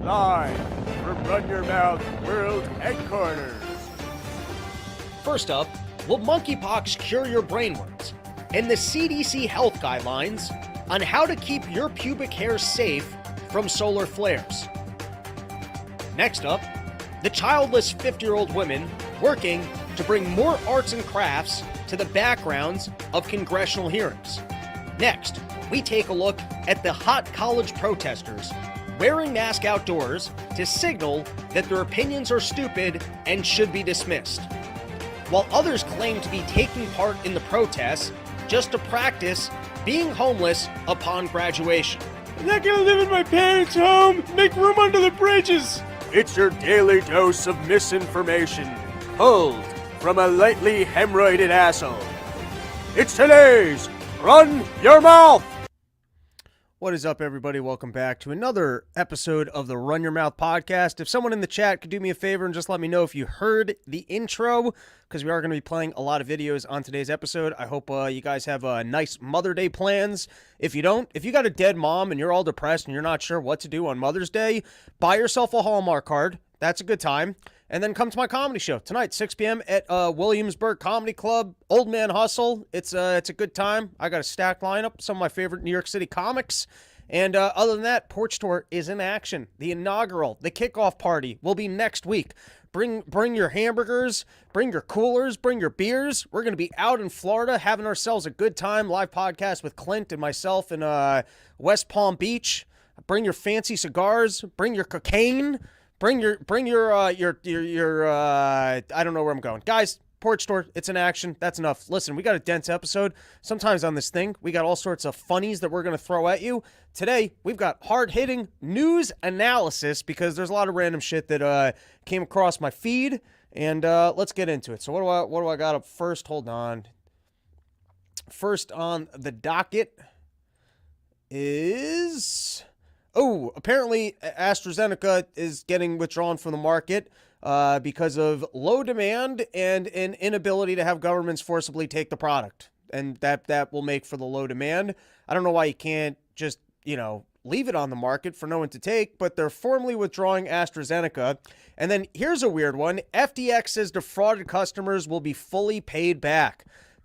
Live from Run Your Mouth World Headquarters. First up, will monkeypox cure your brainworms? And the CDC health guidelines on how to keep your pubic hair safe from solar flares. Next up, the childless 50-year-old women working to bring more arts and crafts to the backgrounds of congressional hearings. Next, we take a look at the hot college protesters wearing masks outdoors to signal that their opinions are stupid and should be dismissed, while others claim to be taking part in the protests just to practice being homeless upon graduation. I'm not gonna live in my parents' home. Make room under the bridges. It's your daily dose of misinformation, pulled from a lightly hemorrhoided asshole. It's today's Run Your Mouth! What is up, everybody? Welcome back to another episode of the Run Your Mouth podcast. If someone in the chat could do me a favor and just let me know if you heard the intro, because we are going to be playing a lot of videos on today's episode. I hope you guys have nice Mother Day plans. If you don't, if you got a dead mom and you're all depressed and you're not sure what to do on Mother's Day, buy yourself a Hallmark card. That's a good time. And then come to my comedy show tonight, 6 p.m. at Williamsburg Comedy Club, Old Man Hustle. It's a good time. I got a stacked lineup, some of my favorite New York City comics. And other than that, Porch Tour is in action. The inaugural, the kickoff party will be next week. Bring your hamburgers, bring your coolers, bring your beers. We're going to be out in Florida having ourselves a good time. Live podcast with Clint and myself in West Palm Beach. Bring your fancy cigars, bring your cocaine. Bring your I don't know where I'm going. Guys, Porch Tour, it's in action. That's enough. Listen, we got a dense episode. Sometimes on this thing, we got all sorts of funnies that we're going to throw at you. Today, we've got hard-hitting news analysis because there's a lot of random shit that came across my feed. And let's get into it. So what do I got up first? Hold on. First on the docket is... Oh, apparently AstraZeneca is getting withdrawn from the market because of low demand and an inability to have governments forcibly take the product. And that will make for the low demand. I don't know why you can't just, leave it on the market for no one to take, but they're formally withdrawing AstraZeneca. And then here's a weird one. FTX says defrauded customers will be fully paid back.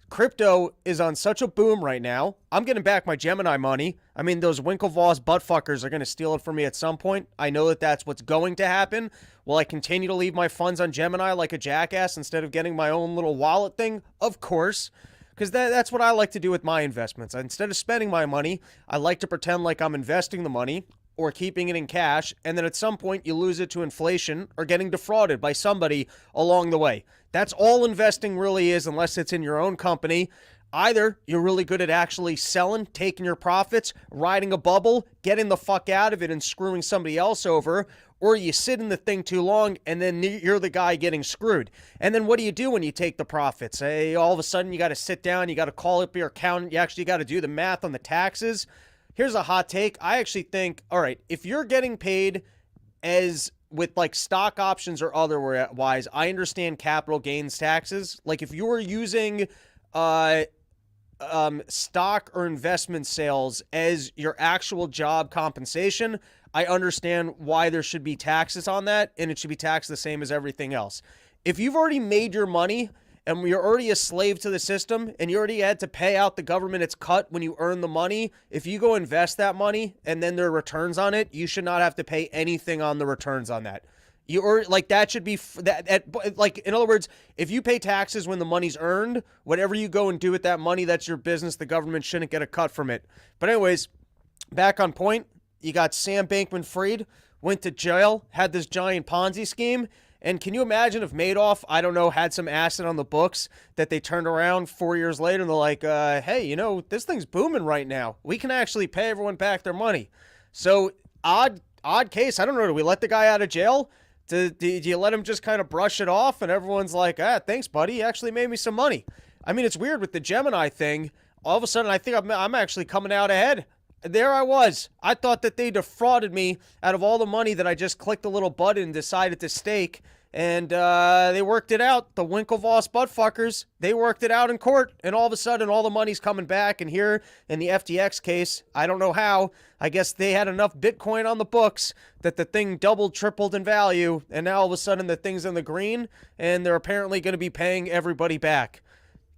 Crypto is on such a boom right now. I'm getting back my Gemini money. I mean, those Winklevoss buttfuckers are going to steal it from me at some point. I know that that's what's going to happen. Will I continue to leave my funds on Gemini like a jackass instead of getting my own little wallet thing? Of course, because that's what I like to do with my investments. Instead of spending my money, I like to pretend like I'm investing the money or keeping it in cash, and then at some point you lose it to inflation or getting defrauded by somebody along the way. That's all investing really is, unless it's in your own company. Either you're really good at actually selling, taking your profits, riding a bubble, getting the fuck out of it and screwing somebody else over, or you sit in the thing too long and then you're the guy getting screwed. And then what do you do when you take the profits? Hey, all of a sudden you got to sit down, you got to call up your accountant, you actually got to do the math on the taxes. Here's a hot take. I actually think, all right, if you're getting paid as with like stock options or otherwise, I understand capital gains taxes. Like if you were using stock or investment sales as your actual job compensation, I understand why there should be taxes on that, and it should be taxed the same as everything else. If you've already made your money and you're already a slave to the system and you already had to pay out the government its cut when you earn the money, if you go invest that money and then there are returns on it, you should not have to pay anything on the returns on that. That should be like, in other words, if you pay taxes when the money's earned, whatever you go and do with that money, that's your business. The government shouldn't get a cut from it. But anyways, back on point, you got Sam Bankman-Fried, went to jail, had this giant Ponzi scheme. And can you imagine if Madoff, I don't know, had some asset on the books that they turned around 4 years later and they're like, hey, this thing's booming right now. We can actually pay everyone back their money. So odd case. I don't know. Do we let the guy out of jail? Do you let him just kind of brush it off? And everyone's like, thanks, buddy. You actually made me some money. I mean, it's weird with the Gemini thing. All of a sudden, I think I'm actually coming out ahead. There I was. I thought that they defrauded me out of all the money that I just clicked a little button and decided to stake And they worked it out. The Winklevoss buttfuckers, they worked it out in court. And all of a sudden, all the money's coming back. And here in the FTX case, I don't know how. I guess they had enough Bitcoin on the books that the thing doubled, tripled in value. And now all of a sudden, the thing's in the green. And they're apparently going to be paying everybody back.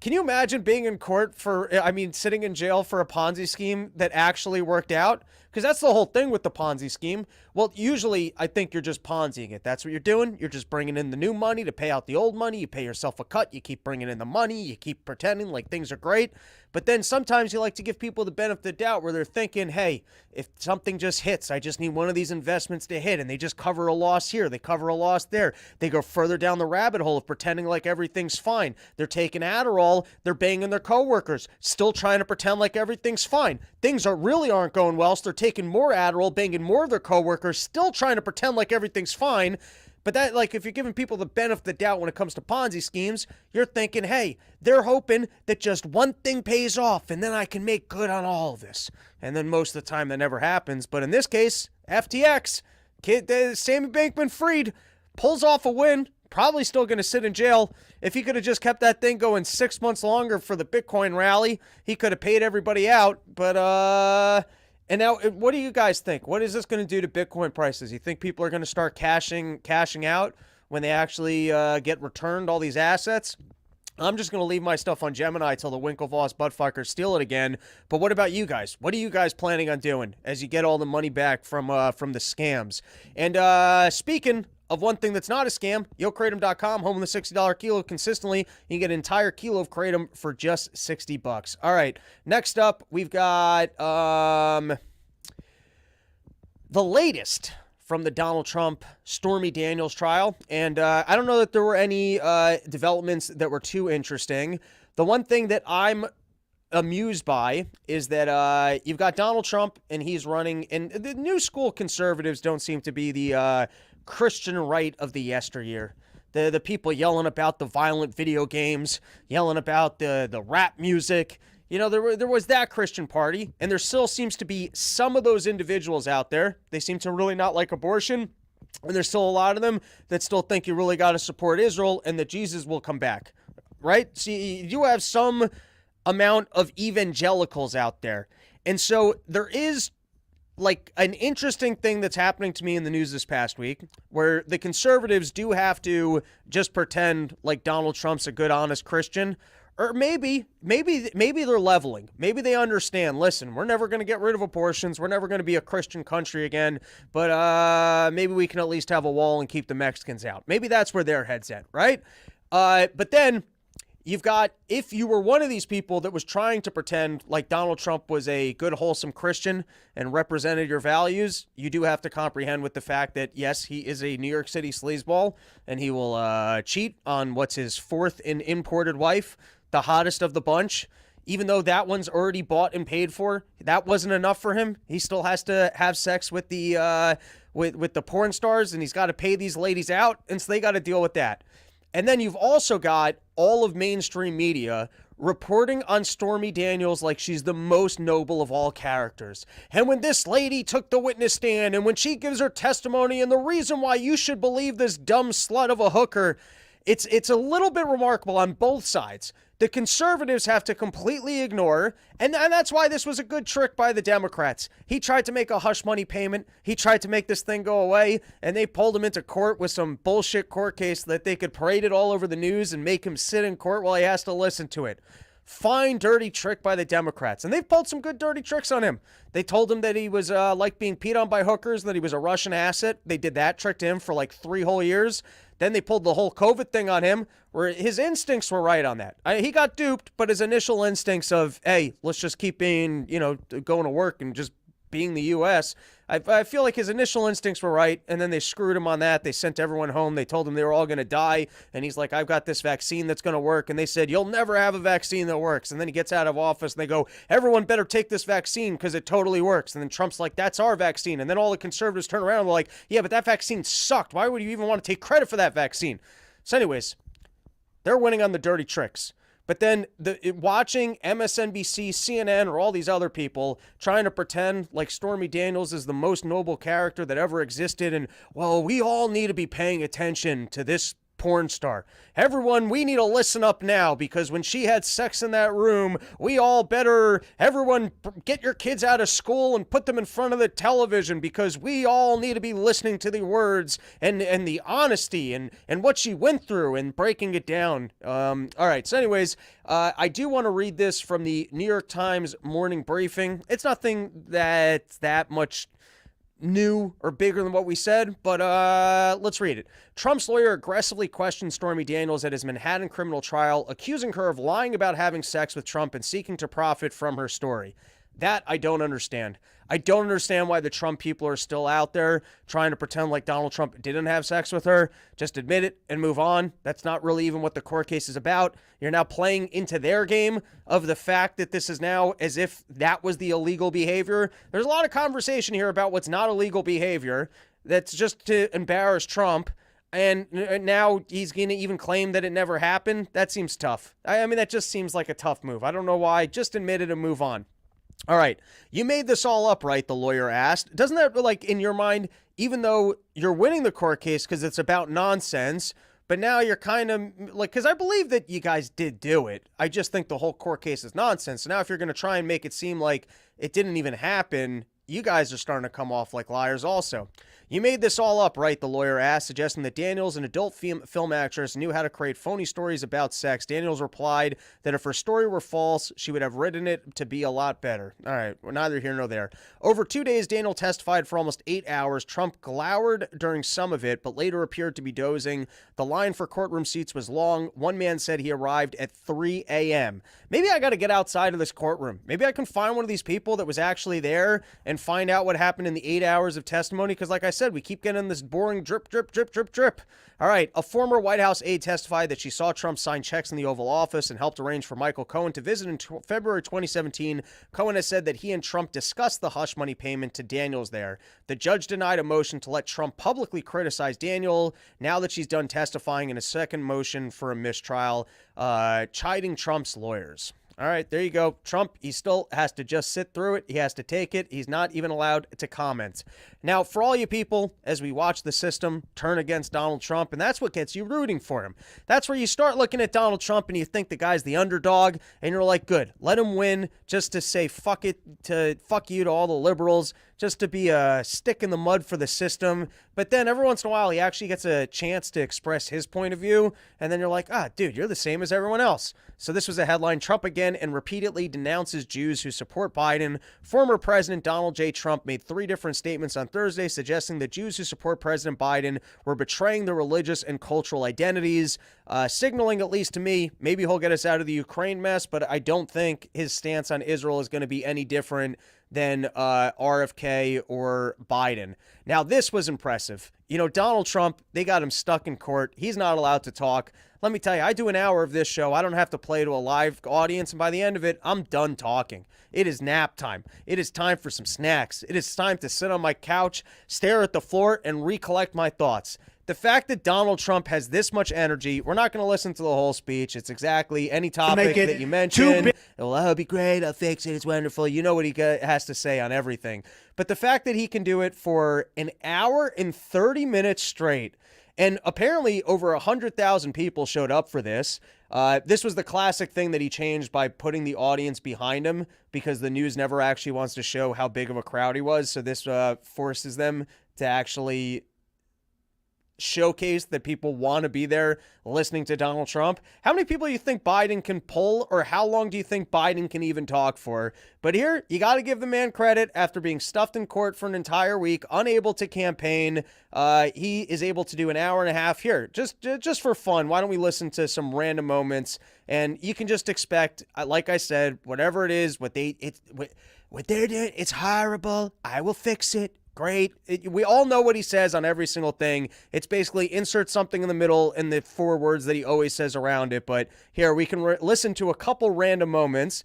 Can you imagine being in court sitting in jail for a Ponzi scheme that actually worked out? Because that's the whole thing with the Ponzi scheme. Well, usually I think you're just Ponziing it. That's what you're doing. You're just bringing in the new money to pay out the old money. You pay yourself a cut. You keep bringing in the money. You keep pretending like things are great. But then sometimes you like to give people the benefit of the doubt where they're thinking, hey, if something just hits, I just need one of these investments to hit. And they just cover a loss here. They cover a loss there. They go further down the rabbit hole of pretending like everything's fine. They're taking Adderall. They're banging their coworkers, still trying to pretend like everything's fine. Things really aren't going well, so they're taking more Adderall, banging more of their coworkers, still trying to pretend like everything's fine. But that, like, if you're giving people the benefit of the doubt when it comes to Ponzi schemes, you're thinking, hey, they're hoping that just one thing pays off and then I can make good on all of this. And then most of the time that never happens. But in this case, FTX, Sammy Bankman-Fried pulls off a win, probably still going to sit in jail. If he could have just kept that thing going 6 months longer for the Bitcoin rally, he could have paid everybody out. But, and now, what do you guys think? What is this going to do to Bitcoin prices? You think people are going to start cashing out when they actually get returned all these assets? I'm just going to leave my stuff on Gemini till the Winklevoss buttfuckers steal it again. But what about you guys? What are you guys planning on doing as you get all the money back from the scams? And speaking of one thing that's not a scam, YoKratom.com, home of the $60 kilo consistently. You can get an entire kilo of Kratom for just $60. All right, next up, we've got the latest from the Donald Trump Stormy Daniels trial. And I don't know that there were any developments that were too interesting. The one thing that I'm amused by is that you've got Donald Trump and he's running, and the new school conservatives don't seem to be the Christian right of the yesteryear. The people yelling about the violent video games, yelling about the rap music. You know, there was that Christian party, and there still seems to be some of those individuals out there. They seem to really not like abortion, and there's still a lot of them that still think you really got to support Israel and that Jesus will come back, right? See, you have some amount of evangelicals out there, and so there is like an interesting thing that's happening to me in the news this past week where the conservatives do have to just pretend like Donald Trump's a good, honest Christian. Or maybe they're leveling. Maybe they understand, listen, we're never going to get rid of abortions. We're never going to be a Christian country again. But maybe we can at least have a wall and keep the Mexicans out. Maybe that's where their head's at, right? But then you've got, if you were one of these people that was trying to pretend like Donald Trump was a good, wholesome Christian and represented your values, you do have to comprehend with the fact that, yes, he is a New York City sleazeball, and he will cheat on what's his fourth imported wife, the hottest of the bunch. Even though that one's already bought and paid for, that wasn't enough for him. He still has to have sex with the with the porn stars, and he's got to pay these ladies out, and so they got to deal with that. And then you've also got all of mainstream media reporting on Stormy Daniels like she's the most noble of all characters. And when this lady took the witness stand, and when she gives her testimony, and the reason why you should believe this dumb slut of a hooker, it's a little bit remarkable on both sides. The conservatives have to completely ignore, and that's why this was a good trick by the Democrats. He tried to make a hush money payment. He tried to make this thing go away, and they pulled him into court with some bullshit court case that they could parade it all over the news and make him sit in court while he has to listen to it. Fine, dirty trick by the Democrats. And they've pulled some good dirty tricks on him. They told him that he was like being peed on by hookers, and that he was a Russian asset. They did that, tricked him for like 3 whole years. Then they pulled the whole COVID thing on him, where his instincts were right on that. He got duped, but his initial instincts of, hey, let's just keep being, going to work and just being the U.S., I feel like his initial instincts were right, and then they screwed him on that. They sent everyone home. They told him they were all going to die, and he's like, I've got this vaccine that's going to work, and they said, you'll never have a vaccine that works. And then he gets out of office, and they go, everyone better take this vaccine because it totally works. And then Trump's like, that's our vaccine. And then all the conservatives turn around and they're like, yeah, but that vaccine sucked. Why would you even want to take credit for that vaccine? So anyways, they're winning on the dirty tricks. But then watching MSNBC, CNN, or all these other people trying to pretend like Stormy Daniels is the most noble character that ever existed, and, well, we all need to be paying attention to this porn star. Everyone, we need to listen up now, because when she had sex in that room, we all better, everyone, get your kids out of school and put them in front of the television, because we all need to be listening to the words and the honesty and what she went through and breaking it down. All right. So anyways, I do want to read this from the New York Times morning briefing. It's nothing that's that much new or bigger than what we said, but let's read it. Trump's lawyer aggressively questioned Stormy Daniels at his Manhattan criminal trial, accusing her of lying about having sex with Trump and seeking to profit from her story. That I don't understand. I don't understand why the Trump people are still out there trying to pretend like Donald Trump didn't have sex with her. Just admit it and move on. That's not really even what the court case is about. You're now playing into their game of the fact that this is now as if that was the illegal behavior. There's a lot of conversation here about what's not illegal behavior. That's just to embarrass Trump. And now he's going to even claim that it never happened. That seems tough. I mean, that just seems like a tough move. I don't know why. Just admit it and move on. All right, you made this all up, right? The lawyer asked. Doesn't that, like, in your mind, even though you're winning the court case because it's about nonsense, but now you're kind of, like, because I believe that you guys did do it. I just think the whole court case is nonsense. So now if you're going to try and make it seem like it didn't even happen, you guys are starting to come off like liars also. You made this all up, right? The lawyer asked, suggesting that Daniels, an adult film actress, knew how to create phony stories about sex. Daniels replied that if her story were false, she would have written it to be a lot better. All right, we're neither here nor there. Over 2 days, Daniel testified for almost 8 hours. Trump glowered during some of it, but later appeared to be dozing. The line for courtroom seats was long. One man said he arrived at 3 a.m. Maybe I got to get outside of this courtroom. Maybe I can find one of these people that was actually there and find out what happened in the 8 hours of testimony, because like I said, we keep getting this boring drip, drip, drip, drip, drip. All right, a former White House aide testified that she saw Trump sign checks in the Oval Office and helped arrange for Michael Cohen to visit in February 2017. Cohen has said that he and Trump discussed the hush money payment to Daniels there. The judge denied a motion to let Trump publicly criticize Daniel now that she's done testifying in a second motion for a mistrial, chiding Trump's lawyers. All right, there you go. Trump, he still has to just sit through it. He has to take it. He's not even allowed to comment. Now, for all you people, as we watch the system turn against Donald Trump, and that's what gets you rooting for him. That's where you start looking at Donald Trump and you think the guy's the underdog, and you're like, good, let him win just to say fuck you to all the liberals, just to be a stick in the mud for the system. But then every once in a while, he actually gets a chance to express his point of view. And then you're like, dude, you're the same as everyone else. So this was a headline. Trump again and repeatedly denounces Jews who support Biden. Former President Donald J. Trump made 3 different statements on Thursday suggesting that Jews who support President Biden were betraying their religious and cultural identities, signaling, at least to me, maybe he'll get us out of the Ukraine mess, but I don't think his stance on Israel is going to be any different than RFK or Biden. Now, this was impressive. You know, Donald Trump, they got him stuck in court. He's not allowed to talk. Let me tell you, I do an hour of this show. I don't have to play to a live audience, and by the end of it, I'm done talking. It is nap time. It is time for some snacks. It is time to sit on my couch, stare at the floor, and recollect my thoughts. The fact that Donald Trump has this much energy, we're not going to listen to the whole speech. It's exactly any topic that you mentioned. Well, that'll be great. I'll fix it. It's wonderful. You know what he has to say on everything. But the fact that he can do it for an hour and 30 minutes straight, and apparently over 100,000 people showed up for this. This was the classic thing that he changed by putting the audience behind him, because the news never actually wants to show how big of a crowd he was. So this forces them to actually showcase that people want to be there listening to Donald Trump. How many people do you think Biden can pull, or how long do you think Biden can even talk for? But here, you got to give the man credit. After being stuffed in court for an entire week, unable to campaign, he is able to do an hour and a half here. Just for fun, why don't we listen to some random moments, and you can just expect, like I said, whatever it is, what they're doing, it's horrible. I will fix it. Great. We all know what he says on every single thing. It's basically insert something in the middle and the 4 words that he always says around it. But here we can listen to a couple random moments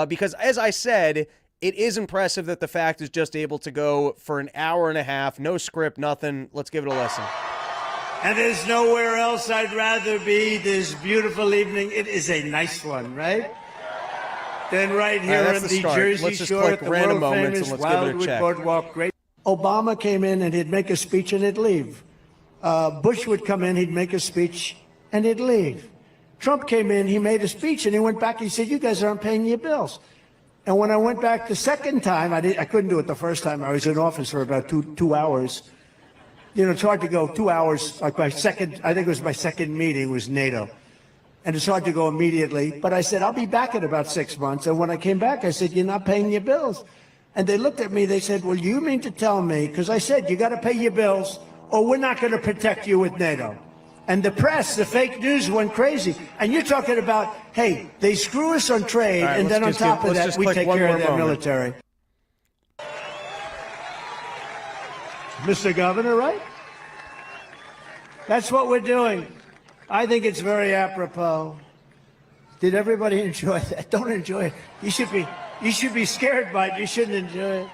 because, as I said, it is impressive that the fact is just able to go for an hour and a half, no script, nothing. Let's give it a listen. And there's nowhere else I'd rather be this beautiful evening. It is a nice one, right? Then right here on the Jersey Shore at the world-famous Wildwood Boardwalk. Great. Obama came in and he'd make a speech and he'd leave. Bush would come in, he'd make a speech and he'd leave. Trump came in, he made a speech and he went back. He said, "You guys aren't paying your bills." And when I went back the second time, I couldn't do it the first time. I was in office for about two hours. You know, it's hard to go 2 hours. Like I think it was my second meeting was NATO. And it's hard to go immediately. But I said, I'll be back in about 6 months. And when I came back, I said, "You're not paying your bills." And they looked at me, they said, "Well, you mean to tell me," because I said, "You got to pay your bills or we're not going to protect you with NATO." And the press, the fake news went crazy. And you're talking about, hey, they screw us on trade, and then on top of that, we take care of their military. Mr. Governor, right? That's what we're doing. I think it's very apropos. Did everybody enjoy that? Don't enjoy it. You should be scared by it. You shouldn't enjoy it.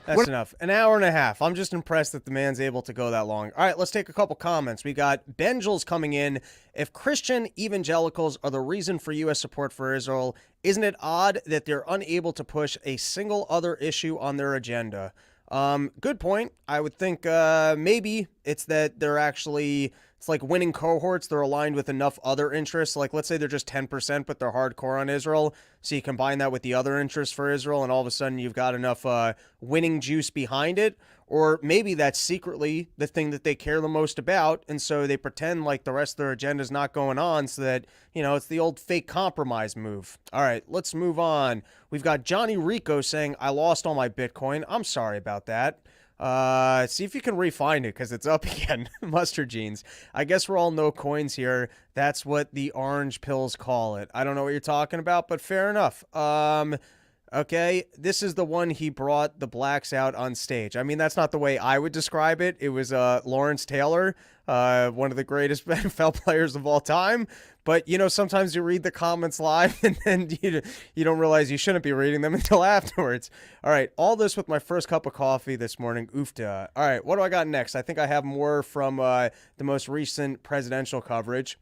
That's enough. An hour and a half. I'm just impressed that the man's able to go that long. All right, let's take a couple comments. We got Benjels coming in. If Christian evangelicals are the reason for U.S. support for Israel, isn't it odd that they're unable to push a single other issue on their agenda? Good point. I would think maybe it's that they're actually, it's like winning cohorts. They're aligned with enough other interests. Like, let's say they're just 10%, but they're hardcore on Israel. So you combine that with the other interests for Israel, and all of a sudden you've got enough winning juice behind it. Or maybe that's secretly the thing that they care the most about, and so they pretend like the rest of their agenda is not going on so that, you know, it's the old fake compromise move. All right, let's move on. We've got Johnny Rico saying, "I lost all my Bitcoin." I'm sorry about that. See if you can re-find it because it's up again. Mustard jeans. I guess we're all no coins here. That's what the orange pills call it. I don't know what you're talking about, but fair enough. Okay, this is the one he brought the blacks out on stage. I mean, that's not the way I would describe it. It was Lawrence Taylor, one of the greatest NFL players of all time. But, you know, sometimes you read the comments live and then you don't realize you shouldn't be reading them until afterwards. All right, all this with my first cup of coffee this morning. Oofta. All right, what do I got next? I think I have more from the most recent presidential coverage.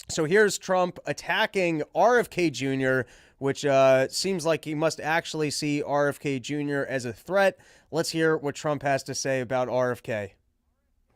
So here's Trump attacking RFK Jr., which seems like he must actually see RFK Jr. as a threat. Let's hear what Trump has to say about RFK.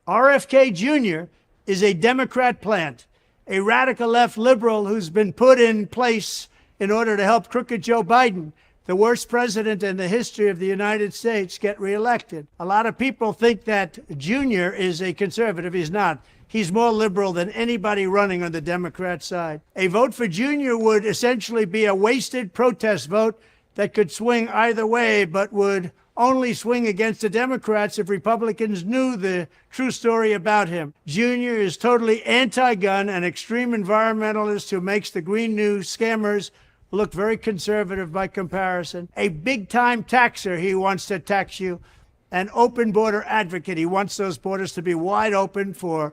RFK Jr. is a Democrat plant, a radical left liberal who's been put in place in order to help crooked Joe Biden, the worst president in the history of the United States, get reelected. A lot of people think that Jr. is a conservative. He's not. He's more liberal than anybody running on the Democrat side. A vote for Jr. would essentially be a wasted protest vote that could swing either way, but would only swing against the Democrats if Republicans knew the true story about him. Jr. is totally anti-gun, an extreme environmentalist who makes the Green New scammers look very conservative by comparison. A big-time taxer, he wants to tax you. An open border advocate, he wants those borders to be wide open for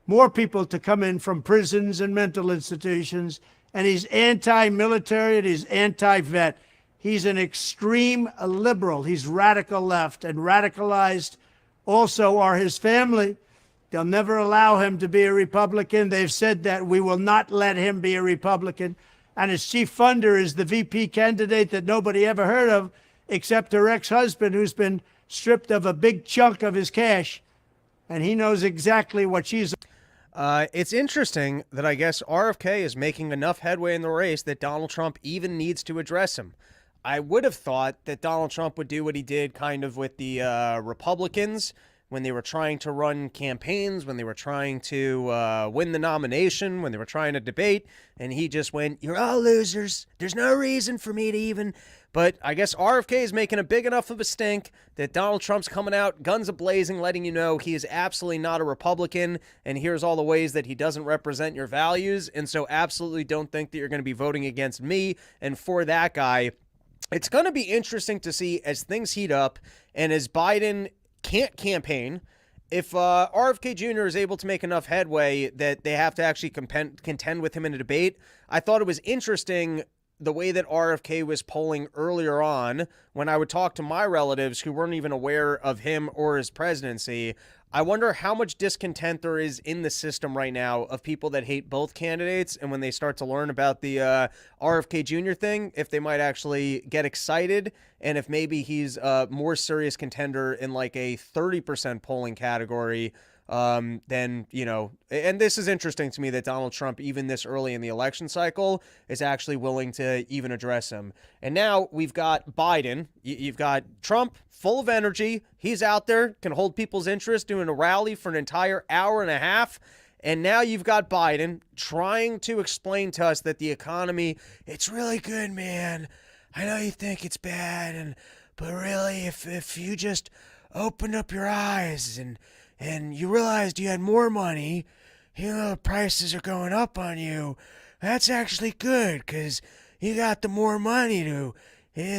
more people to come in from prisons and mental institutions. And he's anti-military and he's anti-vet. He's an extreme liberal. He's radical left, and radicalized also are his family. They'll never allow him to be a Republican. They've said that we will not let him be a Republican. And his chief funder is the VP candidate that nobody ever heard of, except her ex-husband, who's been stripped of a big chunk of his cash. And he knows exactly what she's. It's interesting that I guess RFK is making enough headway in the race that Donald Trump even needs to address him. I would have thought that Donald Trump would do what he did kind of with the Republicans when they were trying to run campaigns, when they were trying to win the nomination, when they were trying to debate, and he just went, "You're all losers. There's no reason for me to even..." But I guess RFK is making a big enough of a stink that Donald Trump's coming out, guns a-blazing, letting you know he is absolutely not a Republican, and here's all the ways that he doesn't represent your values, and so absolutely don't think that you're going to be voting against me and for that guy. It's going to be interesting to see as things heat up and as Biden can't campaign, if RFK Jr. is able to make enough headway that they have to actually contend with him in a debate. I thought it was interesting the way that RFK was polling earlier on when I would talk to my relatives who weren't even aware of him or his presidency, I wonder how much discontent there is in the system right now of people that hate both candidates. And when they start to learn about the RFK Jr. thing, if they might actually get excited and if maybe he's a more serious contender in like a 30% polling category, then, you know, and this is interesting to me that Donald Trump, even this early in the election cycle, is actually willing to even address him. And now we've got Biden. You've got Trump, full of energy. He's out there, can hold people's interest, doing a rally for an entire hour and a half. And now you've got Biden trying to explain to us that the economy, it's really good, man. I know you think it's bad, but really, if you just opened up your eyes and you realized you had more money, you know, prices are going up on you, that's actually good because you got the more money to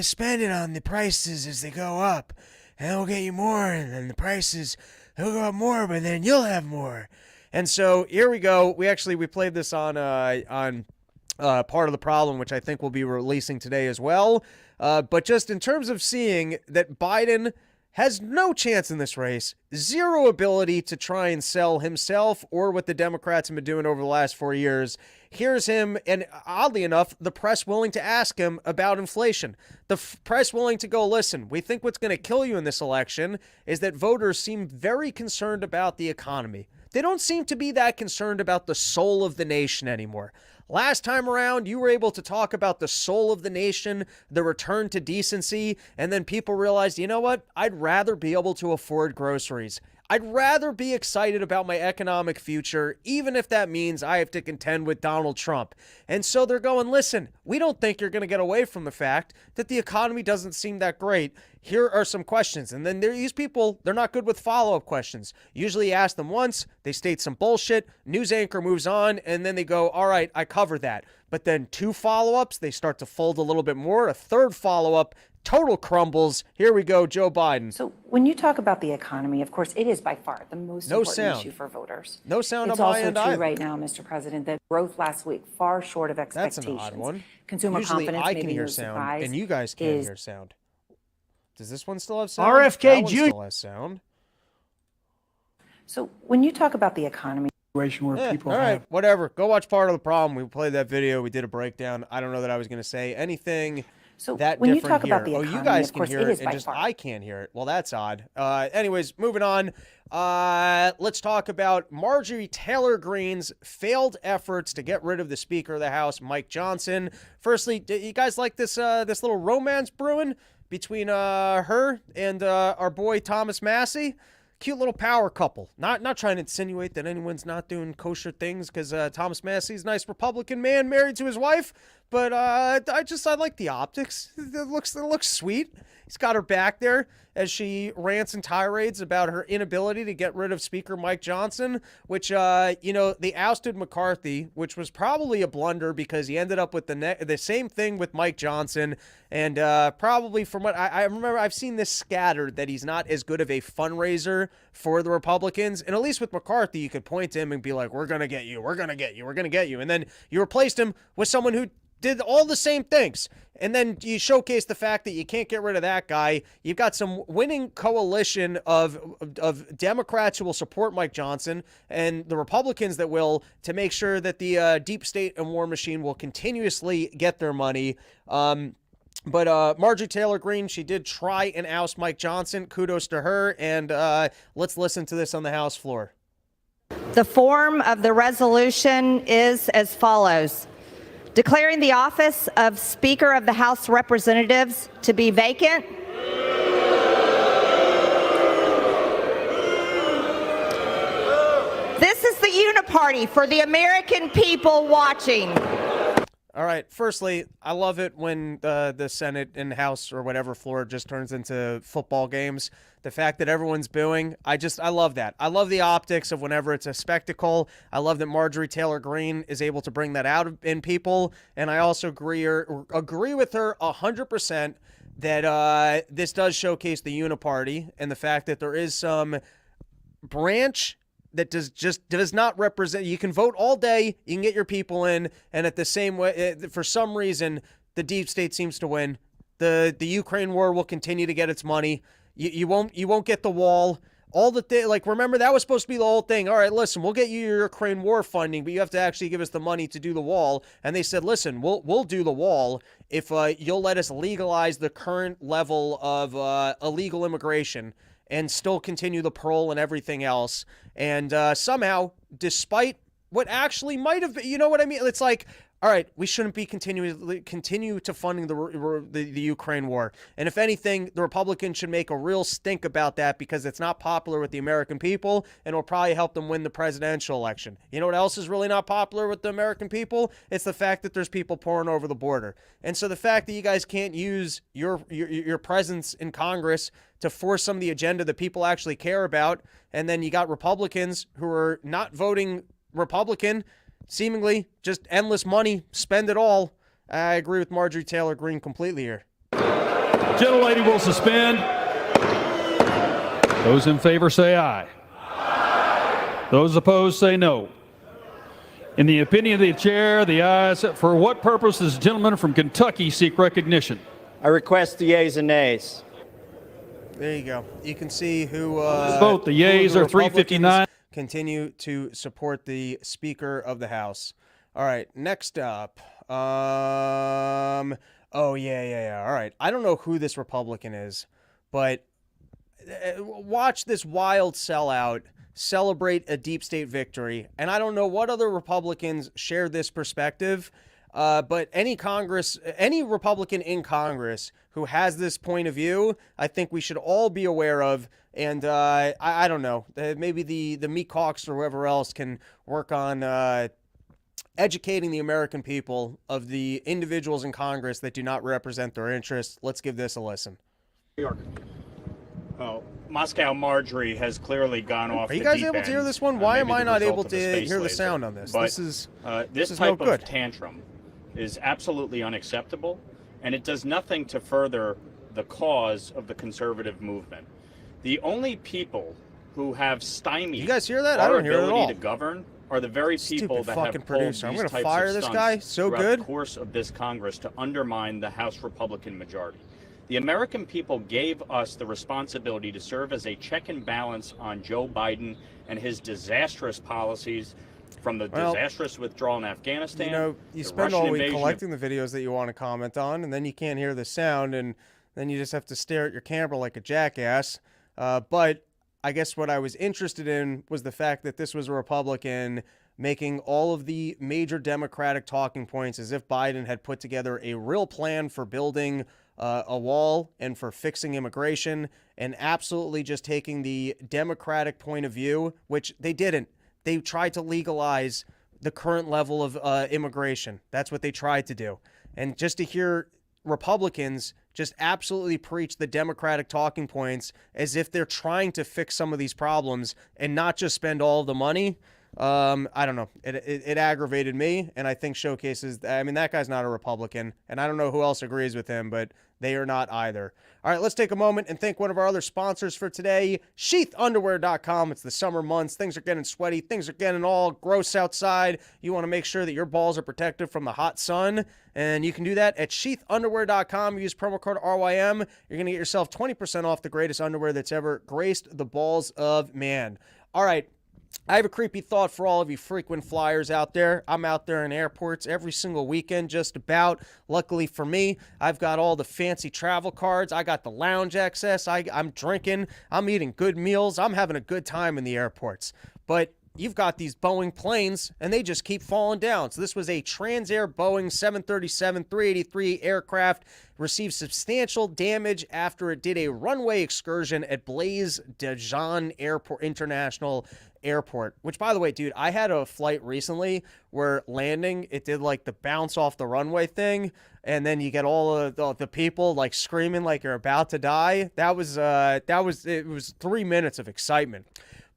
spend it on the prices as they go up. And they'll get you more, and then the prices, they'll go up more, but then you'll have more. And so here we go. We played this on Part of the Problem, which I think we'll be releasing today as well. But just in terms of seeing that Biden has no chance in this race, zero ability to try and sell himself or what the Democrats have been doing over the last 4 years. Here's him, and oddly enough, the press willing to ask him about inflation. The press willing to go, listen, we think what's going to kill you in this election is that voters seem very concerned about the economy. They don't seem to be that concerned about the soul of the nation anymore. Last time around, you were able to talk about the soul of the nation, the return to decency, and then people realized, you know what? I'd rather be able to afford groceries. I'd rather be excited about my economic future, even if that means I have to contend with Donald Trump. And so they're going, listen, we don't think you're going to get away from the fact that the economy doesn't seem that great. Here are some questions. And then these people, they're not good with follow-up questions. Usually you ask them once, they state some bullshit, news anchor moves on, and then they go, all right, I covered that. But then 2 follow-ups, they start to fold a little bit more. A 3rd follow-up, total crumbles. Here we go, Joe Biden. So when you talk about the economy, of course, it is by far the most important issue for voters. No sound it's on my end. It's also true right now, Mr. President, that growth last week far short of expectations. That's an odd one. Consumer Usually confidence, I maybe can hear no sound, surprise, and you guys can't hear sound. Does this one still have sound? RFK Jr. Still has sound. So when you talk about the economy, Where people all right, whatever. Go watch Part of the Problem. We played that video. We did a breakdown. I don't know that I was going to say anything that when you different talk here. about the economy, you guys of can course, hear it it, is and by just far. I can't hear it. Well, that's odd. Anyways, moving on. Let's talk about Marjorie Taylor Greene's failed efforts to get rid of the Speaker of the House, Mike Johnson. Firstly, do you guys like this little romance brewing between her and our boy Thomas Massey? Cute little power couple. Not trying to insinuate that anyone's not doing kosher things, because Thomas Massey's a nice Republican man married to his wife, but I like the optics. It looks sweet. He's got her back there as she rants and tirades about her inability to get rid of Speaker Mike Johnson, which, they ousted McCarthy, which was probably a blunder because he ended up with the same thing with Mike Johnson. And probably from what I remember, I've seen this scattered that he's not as good of a fundraiser for the Republicans. And at least with McCarthy, you could point to him and be like, we're going to get you, we're going to get you, we're going to get you. And then you replaced him with someone who did all the same things. And then you showcase the fact that you can't get rid of that guy. You've got some winning coalition of Democrats who will support Mike Johnson and the Republicans that will, to make sure that the deep state and war machine will continuously get their money. But Marjorie Taylor Greene, she did try and oust Mike Johnson. Kudos to her. And let's listen to this on the House floor. The form of the resolution is as follows. Declaring the office of Speaker of the House of Representatives to be vacant. This is the uniparty for the American people watching. All right. Firstly, I love it when the Senate and House or whatever floor just turns into football games. The fact that everyone's booing, I love that. I love the optics of whenever it's a spectacle. I love that Marjorie Taylor Greene is able to bring that out in people. And I also agree with her 100% that this does showcase the uniparty and the fact that there is some branch that does not represent. You can vote all day, you can get your people in, and at the same way, for some reason, the deep state seems to win. The Ukraine war will continue to get its money. You won't get the wall. All the like, remember, that was supposed to be the whole thing. All right, listen, we'll get you your Ukraine war funding, but you have to actually give us the money to do the wall. And they said, listen, we'll do the wall if you'll let us legalize the current level of illegal immigration and still continue the parole and everything else. And somehow, despite what actually might have been, you know what I mean? It's like, all right, we shouldn't be continue to funding the Ukraine war. And if anything, the Republicans should make a real stink about that because it's not popular with the American people and will probably help them win the presidential election. You know what else is really not popular with the American people? It's the fact that there's people pouring over the border. And so the fact that you guys can't use your presence in Congress to force some of the agenda that people actually care about, and then you got Republicans who are not voting Republican, seemingly just endless money, spend it all. I agree with Marjorie Taylor Greene completely here. Gentlelady will suspend. Those in favor say aye. Those opposed say no. In the opinion of the chair, the ayes. For what purpose does the gentleman from Kentucky seek recognition? I request the yeas and nays. There you go. You can see who vote. The yeas are 359. Continue to support the Speaker of the House. All right, next up. Oh, yeah. All right. I don't know who this Republican is, but watch this wild sellout celebrate a deep state victory. And I don't know what other Republicans share this perspective, but any Republican in Congress who has this point of view, I think we should all be aware of. And I don't know, maybe the Meat Hawks or whoever else can work on educating the American people of the individuals in Congress that do not represent their interests. Let's give this a listen. New York. Oh, Moscow Marjorie has clearly gone off. Are you guys able to hear this one? Why am I not able to hear the sound on this? But, this is type no good. of tantrum is absolutely unacceptable, and it does nothing to further the cause of the conservative movement. The only people who have stymied you guys hear that? our I don't hear it at all. ability to govern are the very people that have pulled producer. I'm these gonna types fire of this stunts guy so throughout good. the course of this Congress to undermine the House Republican majority. The American people gave us the responsibility to serve as a check and balance on Joe Biden and his disastrous policies, from the disastrous withdrawal in Afghanistan. You know, you spend all week collecting the videos that you want to comment on, and then you can't hear the sound, and then you just have to stare at your camera like a jackass. But I guess what I was interested in was the fact that this was a Republican making all of the major Democratic talking points as if Biden had put together a real plan for building a wall and for fixing immigration, and absolutely just taking the Democratic point of view, which they didn't. They tried to legalize the current level of immigration. That's what they tried to do. And just to hear Republicans just absolutely preach the Democratic talking points as if they're trying to fix some of these problems and not just spend all of the money. I don't know. It aggravated me, and I think showcases, I mean, that guy's not a Republican, and I don't know who else agrees with him, but they are not either. All right, let's take a moment and thank one of our other sponsors for today, sheathunderwear.com. It's the summer months. Things are getting sweaty. Things are getting all gross outside. You want to make sure that your balls are protected from the hot sun, and you can do that at sheathunderwear.com. Use promo code RYM. You're going to get yourself 20% off the greatest underwear that's ever graced the balls of man. All right. I have a creepy thought for all of you frequent flyers out there. I'm out there in airports every single weekend, just about. Luckily for me, I've got all the fancy travel cards. I got the lounge access. I'm drinking. I'm eating good meals. I'm having a good time in the airports. But you've got these Boeing planes, and they just keep falling down. So this was a Transair Boeing 737-383 aircraft, received substantial damage after it did a runway excursion at Blaise Dijon International Airport, which, by the way, dude, I had a flight recently where landing, it did like the bounce off the runway thing, and then you get all of the people like screaming like you're about to die. It was 3 minutes of excitement.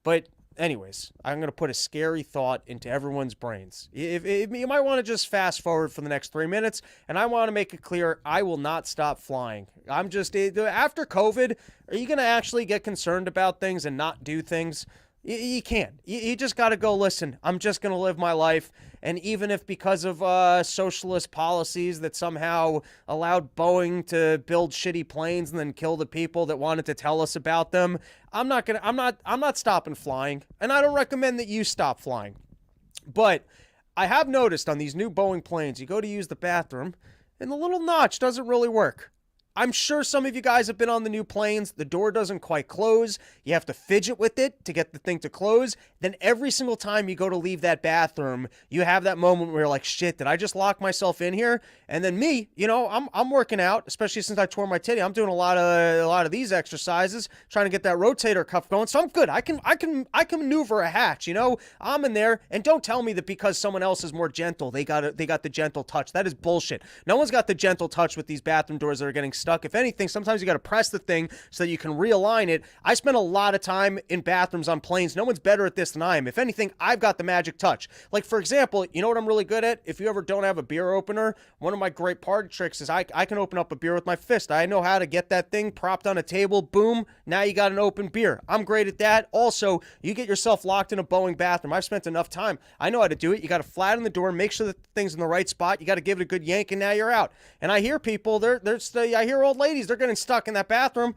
But anyways, I'm going to put a scary thought into everyone's brains. If you might want to just fast forward for the next 3 minutes, and I want to make it clear, I will not stop flying. After COVID, are you going to actually get concerned about things and not do things? You can't. You just got to go, listen, I'm just going to live my life. And even if because of socialist policies that somehow allowed Boeing to build shitty planes and then kill the people that wanted to tell us about them, I'm not stopping flying. And I don't recommend that you stop flying. But I have noticed on these new Boeing planes, you go to use the bathroom and the little notch doesn't really work. I'm sure some of you guys have been on the new planes. The door doesn't quite close. You have to fidget with it to get the thing to close. Then every single time you go to leave that bathroom, you have that moment where you're like, shit, did I just lock myself in here? And then me, I'm working out, especially since I tore my titty. I'm doing a lot of these exercises, trying to get that rotator cuff going. So I'm good. I can maneuver a hatch, I'm in there. And don't tell me that because someone else is more gentle, they got the gentle touch. That is bullshit. No one's got the gentle touch with these bathroom doors that are getting stuck. If anything, sometimes you got to press the thing so that you can realign it. I spend a lot of time in bathrooms on planes. No one's better at this than I am. If anything, I've got the magic touch. Like, for example, you know what I'm really good at? If you ever don't have a beer opener, one of my great party tricks is I can open up a beer with my fist. I know how to get that thing propped on a table. Boom. Now you got an open beer. I'm great at that. Also, you get yourself locked in a Boeing bathroom. I've spent enough time. I know how to do it. You got to flatten the door, make sure that the thing's in the right spot. You got to give it a good yank, and now you're out. And I hear people, I hear old ladies, they're getting stuck in that bathroom.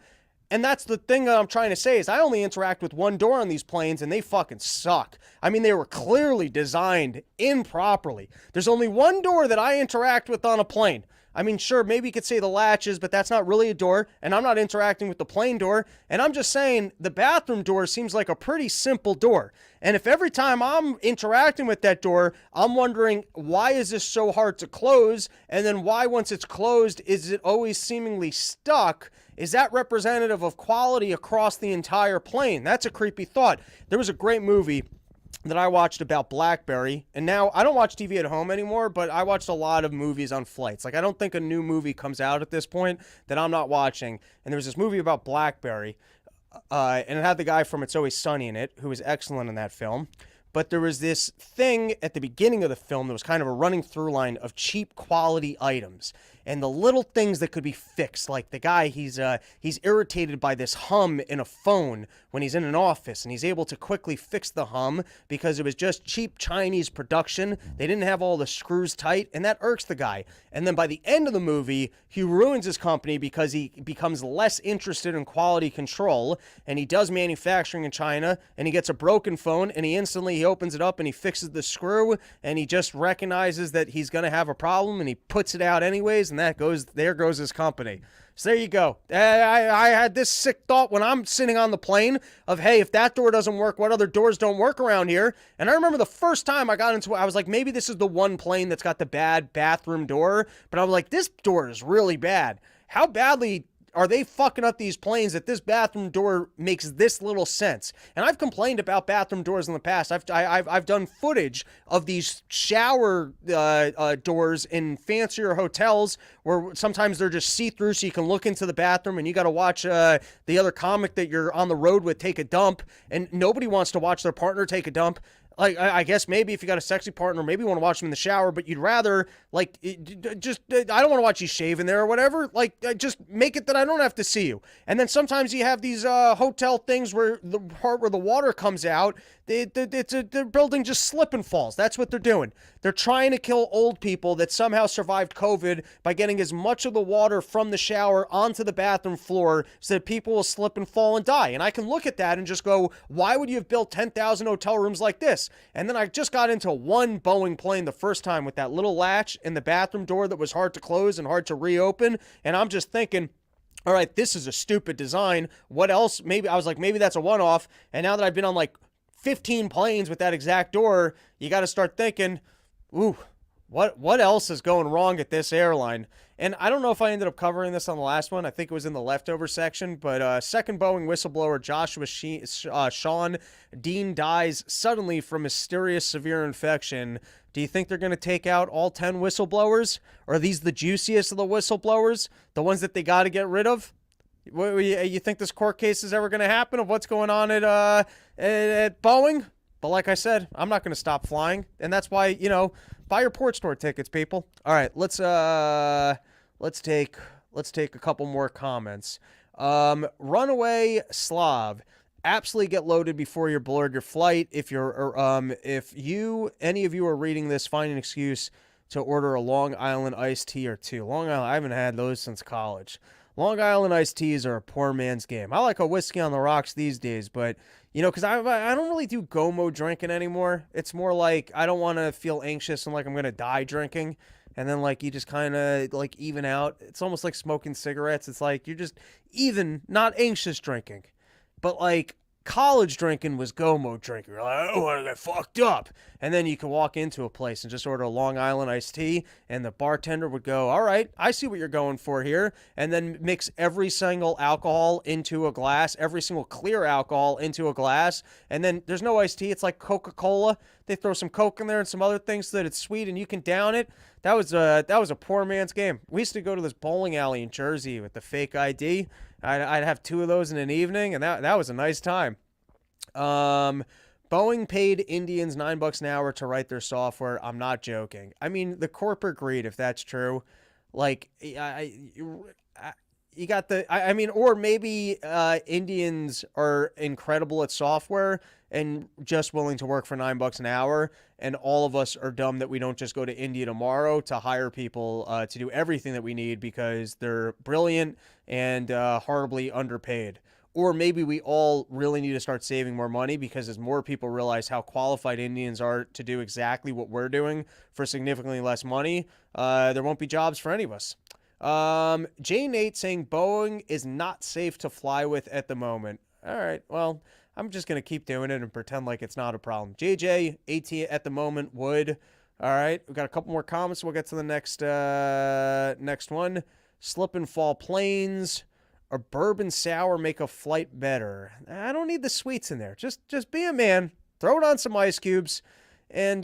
And that's the thing that I'm trying to say is I only interact with one door on these planes and they fucking suck. I mean, they were clearly designed improperly. There's only one door that I interact with on a plane. I mean, sure, maybe you could say the latches, but that's not really a door, and I'm not interacting with the plane door, and I'm just saying the bathroom door seems like a pretty simple door. And if every time I'm interacting with that door, I'm wondering, why is this so hard to close? And then why, once it's closed, is it always seemingly stuck? Is that representative of quality across the entire plane? That's a creepy thought. There was a great movie that I watched about BlackBerry, and now I don't watch TV at home anymore, but I watched a lot of movies on flights. Like, I don't think a new movie comes out at this point that I'm not watching. And there was this movie about BlackBerry, and it had the guy from It's Always Sunny in it, who was excellent in that film. But there was this thing at the beginning of the film that was kind of a running through line of cheap quality items and the little things that could be fixed. Like the guy, he's irritated by this hum in a phone when he's in an office, and he's able to quickly fix the hum because it was just cheap Chinese production. They didn't have all the screws tight, and that irks the guy. And then by the end of the movie, he ruins his company because he becomes less interested in quality control, and he does manufacturing in China, and he gets a broken phone, and he opens it up and he fixes the screw, and he just recognizes that he's going to have a problem, and he puts it out anyways, and there goes his company. So there you go. I had this sick thought when I'm sitting on the plane of, hey, if that door doesn't work, what other doors don't work around here? And I remember the first time I got into it, I was like, maybe this is the one plane that's got the bad bathroom door, but I was like, this door is really bad. How badly are they fucking up these planes that this bathroom door makes this little sense? And I've complained about bathroom doors in the past. I've done footage of these shower doors in fancier hotels where sometimes they're just see-through, so you can look into the bathroom, and you got to watch the other comic that you're on the road with take a dump, and nobody wants to watch their partner take a dump. Like, I guess maybe if you got a sexy partner, maybe you want to watch them in the shower, but you'd rather, like, I don't want to watch you shave in there or whatever. Like, just make it that I don't have to see you. And then sometimes you have these hotel things where the part where the water comes out, they're building just slip and falls. That's what they're doing. They're trying to kill old people that somehow survived COVID by getting as much of the water from the shower onto the bathroom floor so that people will slip and fall and die. And I can look at that and just go, why would you have built 10,000 hotel rooms like this? And then I just got into one Boeing plane the first time with that little latch in the bathroom door that was hard to close and hard to reopen. And I'm just thinking, all right, this is a stupid design. What else? Maybe I was like, maybe that's a one-off. And now that I've been on like 15 planes with that exact door, you got to start thinking, ooh, what else is going wrong at this airline? And I don't know if I ended up covering this on the last one. I think it was in the leftover section. But second Boeing whistleblower Joshua Sean Dean dies suddenly from mysterious severe infection. Do you think they're going to take out all 10 whistleblowers? Or are these the juiciest of the whistleblowers? The ones that they got to get rid of? You think this court case is ever going to happen of what's going on at Boeing? But like I said, I'm not going to stop flying. And that's why, buy your port store tickets, people. All right, let's take a couple more comments. Runaway Slav. absolutely get loaded before you're board your flight. If any of you are reading this, find an excuse to order a Long Island iced tea or two. Long Island, I haven't had those since college. Long Island iced teas are a poor man's game. I like a whiskey on the rocks these days, but, because I don't really do go-mo drinking anymore. It's more like I don't want to feel anxious and like I'm going to die drinking. And then, like, you just kind of, like, even out. It's almost like smoking cigarettes. It's like you're just even, not anxious drinking. But, like, college drinking was go-mo drinking. You're like, I don't want to get fucked up. And then you can walk into a place and just order a Long Island iced tea, and the bartender would go, all right, I see what you're going for here, and then mix every single alcohol into a glass, every single clear alcohol into a glass, and then there's no iced tea. It's like Coca-Cola. They throw some Coke in there and some other things so that it's sweet and you can down it. That was a poor man's game. We used to go to this bowling alley in Jersey with the fake ID. I'd have 2 of those in an evening, and that was a nice time. Boeing paid Indians $9 an hour to write their software. I'm not joking. I mean, the corporate greed, if that's true, like, you got or maybe Indians are incredible at software and just willing to work for $9 an hour, and all of us are dumb that we don't just go to India tomorrow to hire people to do everything that we need because they're brilliant and horribly underpaid. Or maybe we all really need to start saving more money because as more people realize how qualified Indians are to do exactly what we're doing for significantly less money, there won't be jobs for any of us. J Nate saying Boeing is not safe to fly with at the moment. All right, well, I'm just going to keep doing it and pretend like it's not a problem. JJ, AT at the moment would. All right, we've got a couple more comments. We'll get to the next one. Slip and fall planes. Or bourbon sour make a flight better. I don't need the sweets in there. Just be a man. Throw it on some ice cubes and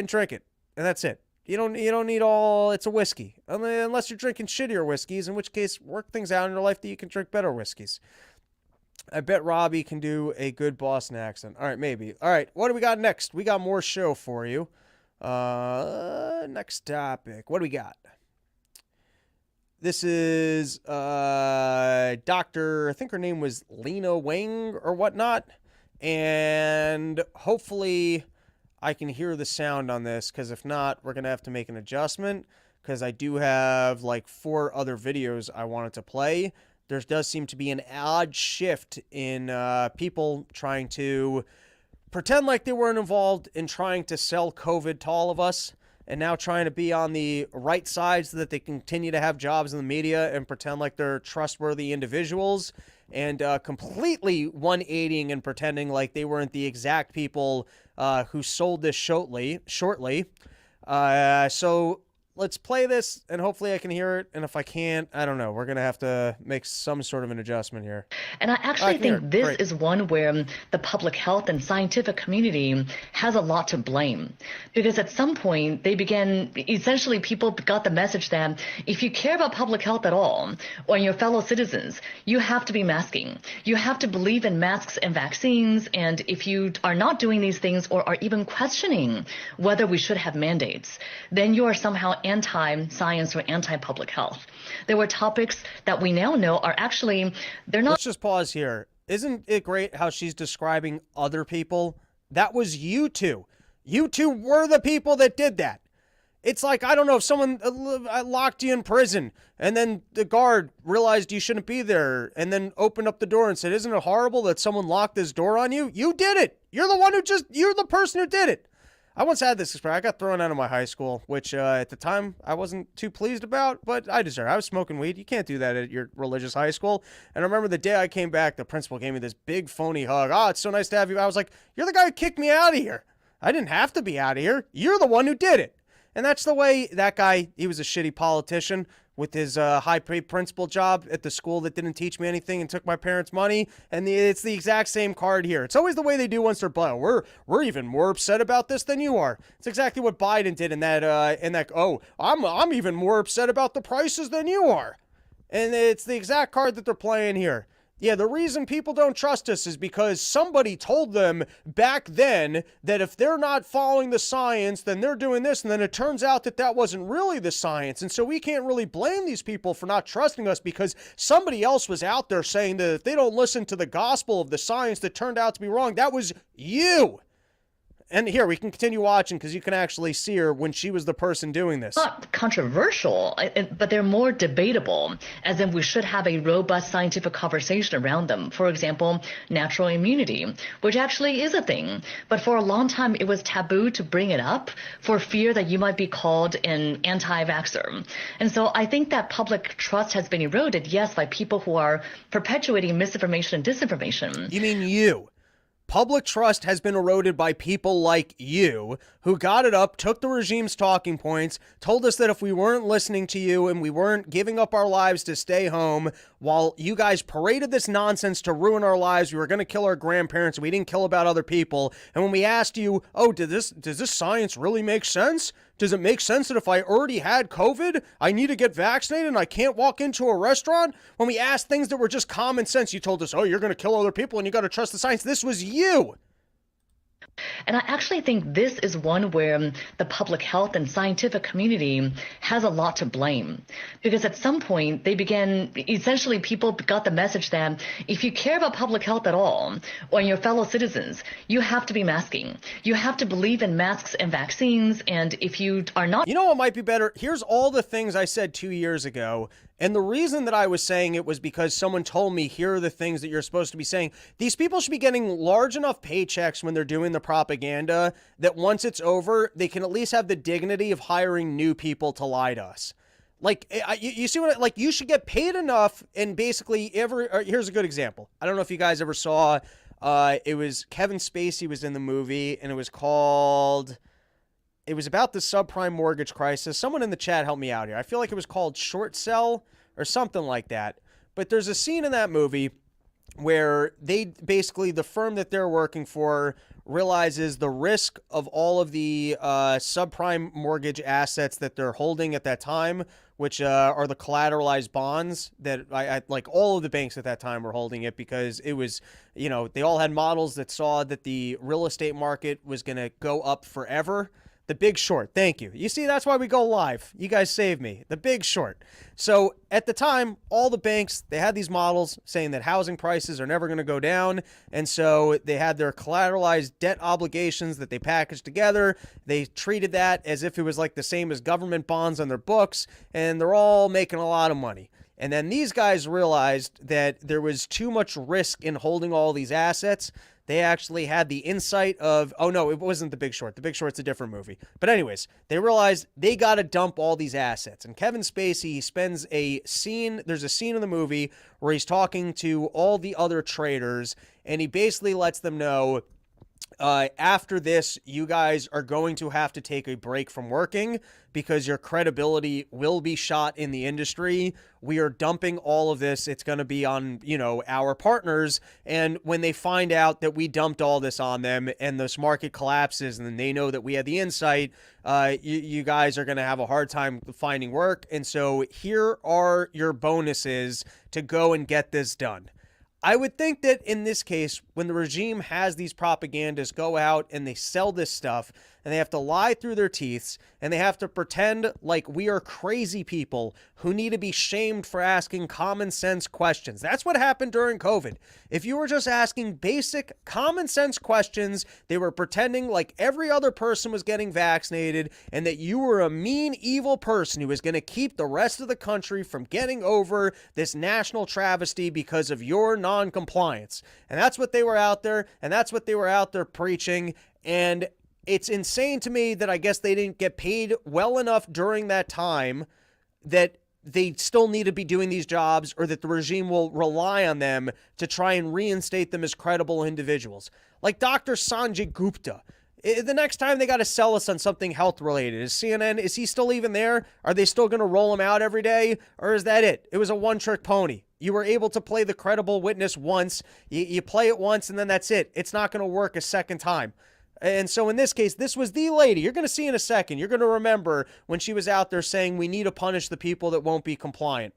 drink it. And that's it. You don't need all. It's a whiskey. Unless you're drinking shittier whiskeys, in which case work things out in your life that you can drink better whiskeys. I bet Robbie can do a good Boston accent. All right, maybe. All right, what do we got next? We got more show for you. Next topic. What do we got? This is Dr. I think her name was Lena Wang or whatnot. And hopefully I can hear the sound on this, because if not, we're going to have to make an adjustment, because I do have like 4 other videos I wanted to play. There does seem to be an odd shift in people trying to pretend like they weren't involved in trying to sell COVID to all of us, and now trying to be on the right side so that they continue to have jobs in the media and pretend like they're trustworthy individuals, and completely 180ing and pretending like they weren't the exact people who sold this shortly. So let's play this, and hopefully I can hear it. And if I can't, I don't know. We're going to have to make some sort of an adjustment here. And I actually think this is one where the public health and scientific community has a lot to blame. Because at some point, they began, essentially people got the message that if you care about public health at all, or your fellow citizens, you have to be masking. You have to believe in masks and vaccines. And if you are not doing these things or are even questioning whether we should have mandates, then you are somehow anti-science or anti-public health. There were topics that we now know are actually, they're not. Let's just pause here. Isn't it great how she's describing other people? That was you two. You two were the people that did that. It's like, I don't know, if someone locked you in prison and then the guard realized you shouldn't be there and then opened up the door and said, isn't it horrible that someone locked this door on you? You did it. You're the person who did it. I once had this experience. I got thrown out of my high school, which at the time I wasn't too pleased about, but I deserve it. I was smoking weed. You can't do that at your religious high school. And I remember the day I came back, the principal gave me this big phony hug. Oh, it's so nice to have you. I was like, you're the guy who kicked me out of here. I didn't have to be out of here. You're the one who did it. And that's the way that guy, he was a shitty politician with his high-paid principal job at the school that didn't teach me anything and took my parents' money. And it's the exact same card here. It's always the way they do once they're black. We're even more upset about this than you are. It's exactly what Biden did in that. Oh, I'm even more upset about the prices than you are. And it's the exact card that they're playing here. Yeah, the reason people don't trust us is because somebody told them back then that if they're not following the science, then they're doing this, and then it turns out that that wasn't really the science. And so we can't really blame these people for not trusting us because somebody else was out there saying that if they don't listen to the gospel of the science that turned out to be wrong, that was you. And here, we can continue watching because you can actually see her when she was the person doing this. Not controversial, but they're more debatable, as in we should have a robust scientific conversation around them. For example, natural immunity, which actually is a thing. But for a long time, it was taboo to bring it up for fear that you might be called an anti-vaxxer. And so I think that public trust has been eroded, yes, by people who are perpetuating misinformation and disinformation. You mean you? Public trust has been eroded by people like you who got it up, took the regime's talking points, told us that if we weren't listening to you and we weren't giving up our lives to stay home while you guys paraded this nonsense to ruin our lives, we were going to kill our grandparents and we didn't kill about other people. And when we asked you, oh, does this science really make sense? Does it make sense that if I already had COVID, I need to get vaccinated and I can't walk into a restaurant? When we asked things that were just common sense, you told us, oh, you're going to kill other people and you got to trust the science. This was you. And I actually think this is one where the public health and scientific community has a lot to blame. Because at some point, they began, essentially people got the message that if you care about public health at all, or your fellow citizens, you have to be masking. You have to believe in masks and vaccines, and if you are not... You know what might be better? Here's all the things I said 2 years ago. And the reason that I was saying it was because someone told me, here are the things that you're supposed to be saying. These people should be getting large enough paychecks when they're doing the propaganda that once it's over, they can at least have the dignity of hiring new people to lie to us. Like, you see what, like, you should get paid enough and basically here's a good example. I don't know if you guys ever saw, it was Kevin Spacey was in the movie and it was about the subprime mortgage crisis. Someone in the chat help me out here. I feel like it was called Short Sell or something like that. But there's a scene in that movie where they basically, the firm that they're working for realizes the risk of all of the subprime mortgage assets that they're holding at that time, which are the collateralized bonds that I like all of the banks at that time were holding it because it was, you know, they all had models that saw that the real estate market was going to go up forever. The Big Short. Thank you. You see, that's why we go live. You guys saved me. The Big Short. So at the time, all the banks, they had these models saying that housing prices are never going to go down. And so they had their collateralized debt obligations that they packaged together. They treated that as if it was like the same as government bonds on their books. And they're all making a lot of money. And then these guys realized that there was too much risk in holding all these assets. They actually had the insight of, oh no, it wasn't The Big Short. The Big Short's a different movie. But anyways, they realized they got to dump all these assets. And Kevin Spacey, he spends a scene, there's a scene in the movie where he's talking to all the other traders and he basically lets them know, after this, you guys are going to have to take a break from working because your credibility will be shot in the industry. We are dumping all of this. It's going to be on, you know, our partners. And when they find out that we dumped all this on them and this market collapses and then they know that we had the insight, you guys are going to have a hard time finding work. And so here are your bonuses to go and get this done. I would think that in this case, when the regime has these propagandists go out and they sell this stuff and they have to lie through their teeth and they have to pretend like we are crazy people who need to be shamed for asking common sense questions. That's what happened during COVID. If you were just asking basic common sense questions, they were pretending like every other person was getting vaccinated and that you were a mean, evil person who was going to keep the rest of the country from getting over this national travesty because of your non-compliance. And that's what they were out there, and that's what they were out there preaching. And it's insane to me that I guess they didn't get paid well enough during that time that they still need to be doing these jobs, or that the regime will rely on them to try and reinstate them as credible individuals. Like Dr. Sanjay Gupta. The next time they got to sell us on something health related, is CNN, is he still even there? Are they still going to roll him out every day? Or is that it? It was a one-trick pony. You were able to play the credible witness once. You play it once and then that's it. It's not going to work a second time. And so in this case, this was the lady. You're going to see in a second. You're going to remember when she was out there saying we need to punish the people that won't be compliant.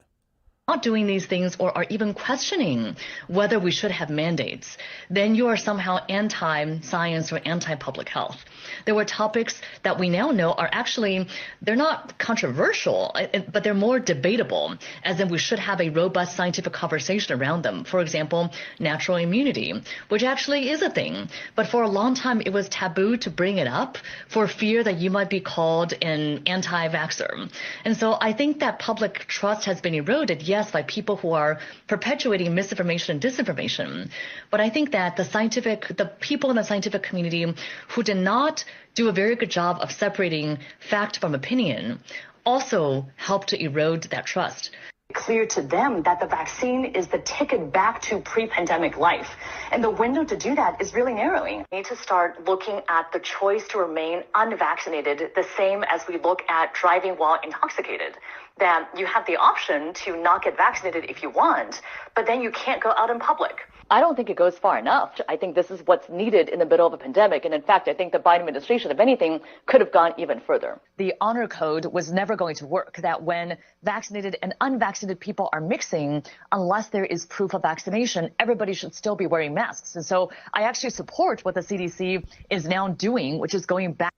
not doing these things or are even questioning whether we should have mandates, then you are somehow anti-science or anti-public health. There were topics that we now know are actually, they're not controversial, but they're more debatable, as in we should have a robust scientific conversation around them. For example, natural immunity, which actually is a thing. But for a long time, it was taboo to bring it up for fear that you might be called an anti-vaxxer. And so I think that public trust has been eroded, yes, by people who are perpetuating misinformation and disinformation. But I think that the people in the scientific community who did not do a very good job of separating fact from opinion also helped to erode that trust. Clear to them that the vaccine is the ticket back to pre-pandemic life. And the window to do that is really narrowing. We need to start looking at the choice to remain unvaccinated the same as we look at driving while intoxicated. That you have the option to not get vaccinated if you want, but then you can't go out in public. I don't think it goes far enough. I think this is what's needed in the middle of a pandemic. And in fact, I think the Biden administration, if anything, could have gone even further. The honor code was never going to work, that when vaccinated and unvaccinated people are mixing, unless there is proof of vaccination, everybody should still be wearing masks. And so I actually support what the CDC is now doing, which is going back.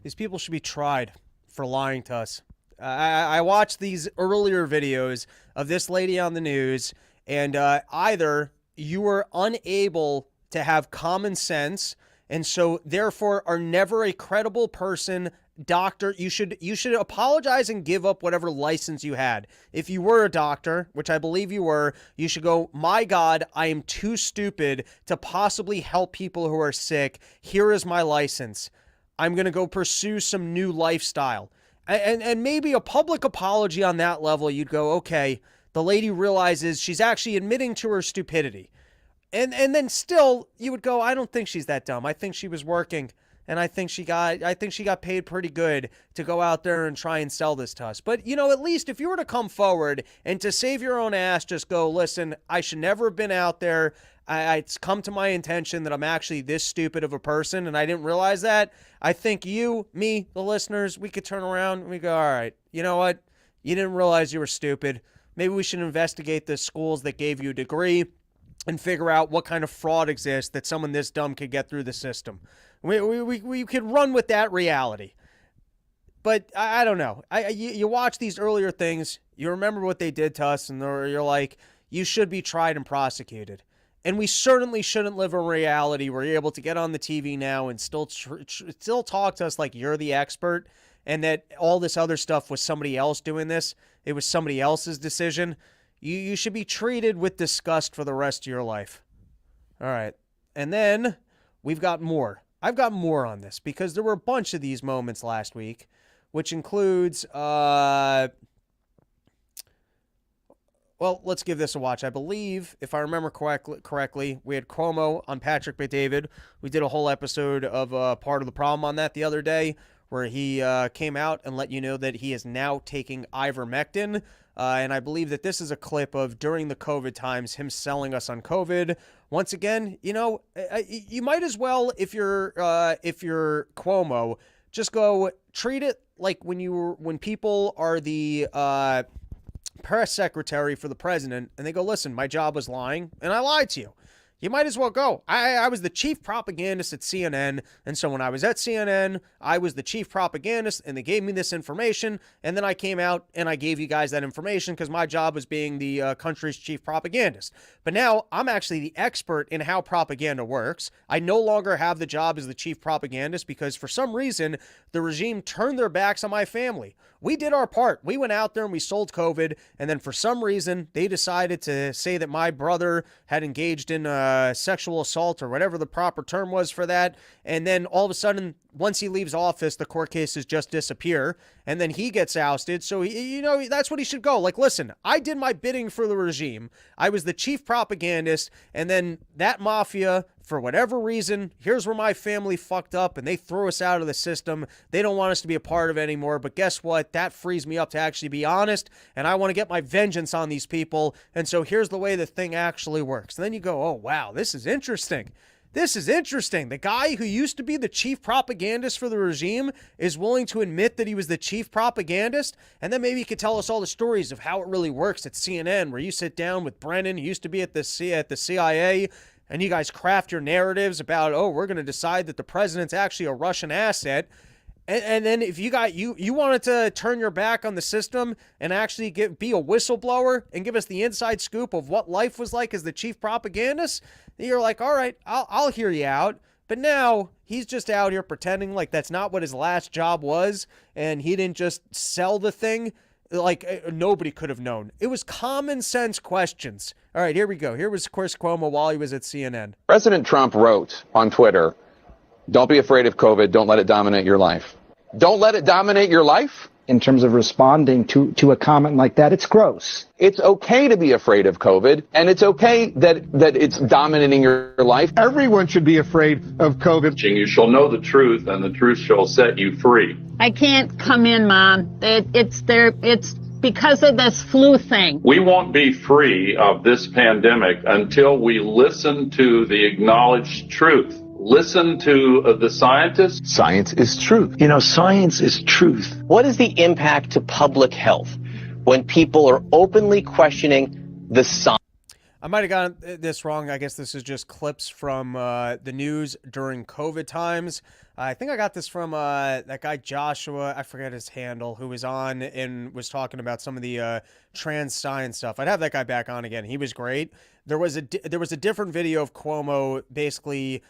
These people should be tried for lying to us. I watched these earlier videos of this lady on the news, and either you were unable to have common sense, and so therefore are never a credible person, doctor. You should apologize and give up whatever license you had. If you were a doctor, which I believe you were, you should go, my God, I am too stupid to possibly help people who are sick. Here is my license. I'm going to go pursue some new lifestyle. And maybe a public apology on that level, you'd go, okay, the lady realizes she's actually admitting to her stupidity. And then still, you would go, I don't think she's that dumb. I think she was working, and I think she got paid pretty good to go out there and try and sell this to us. But, at least if you were to come forward and to save your own ass, just go, listen, I should never have been out there. It's come to my attention that I'm actually this stupid of a person, and I didn't realize that. I think you, me, the listeners, we could turn around and we go, all right, you know what? You didn't realize you were stupid. Maybe we should investigate the schools that gave you a degree and figure out what kind of fraud exists that someone this dumb could get through the system. We could run with that reality. But I don't know. You watch these earlier things, you remember what they did to us, and you're like, you should be tried and prosecuted. And we certainly shouldn't live in reality where you're able to get on the TV now and still talk to us like you're the expert and that all this other stuff was somebody else doing this. It was somebody else's decision. You should be treated with disgust for the rest of your life. All right. And then we've got more. I've got more on this because there were a bunch of these moments last week, which includes, well, let's give this a watch. I believe, if I remember correctly, we had Cuomo on Patrick McDavid. We did a whole episode of Part of the Problem on that the other day, where he came out and let you know that he is now taking ivermectin. And I believe that this is a clip of during the COVID times, him selling us on COVID. Once again, you might as well, if you're Cuomo, just go treat it like when people are the press secretary for the president and they go, listen, my job was lying and I lied to you. You might as well go. I was the chief propagandist at CNN, and so when I was at CNN, I was the chief propagandist, and they gave me this information, and then I came out and I gave you guys that information because my job was being the country's chief propagandist. But now I'm actually the expert in how propaganda works. I no longer have the job as the chief propagandist because for some reason, the regime turned their backs on my family. We did our part. We went out there and we sold COVID, and then for some reason, they decided to say that my brother had engaged in sexual assault or whatever the proper term was for that. And then all of a sudden, once he leaves office, the court cases just disappear and then he gets ousted. So, that's what he should go. Like, listen, I did my bidding for the regime. I was the chief propagandist. And then that mafia, for whatever reason, here's where my family fucked up and they threw us out of the system. They don't want us to be a part of it anymore. But guess what? That frees me up to actually be honest. And I want to get my vengeance on these people. And so here's the way the thing actually works. And then you go, oh, wow, this is interesting. This is interesting. The guy who used to be the chief propagandist for the regime is willing to admit that he was the chief propagandist. And then maybe he could tell us all the stories of how it really works at CNN, where you sit down with Brennan, who used to be at the CIA, and you guys craft your narratives about, oh, we're going to decide that the president's actually a Russian asset. And then if you wanted to turn your back on the system and actually be a whistleblower and give us the inside scoop of what life was like as the chief propagandist, you're like, all right, I'll hear you out. But now he's just out here pretending like that's not what his last job was, and he didn't just sell the thing. Like, nobody could have known. It was common sense questions. All right, here we go. Here was Chris Cuomo while he was at CNN. President Trump wrote on Twitter, "Don't be afraid of COVID. Don't let it dominate your life." Don't let it dominate your life? In terms of responding to a comment like that, it's gross. It's okay to be afraid of COVID, and it's okay that it's dominating your life. Everyone should be afraid of COVID. You shall know the truth, and the truth shall set you free. I can't come in, Mom. It's because of this flu thing. We won't be free of this pandemic until we listen to the acknowledged truth. Listen to the scientists. Science is truth. You know, science is truth. What is the impact to public health when people are openly questioning the science? I might have gotten this wrong. I guess this is just clips from the news during COVID times. I think I got this from that guy Joshua, I forget his handle, who was on and was talking about some of the trans science stuff. I'd have that guy back on again. He was great. There was a different video of Cuomo basically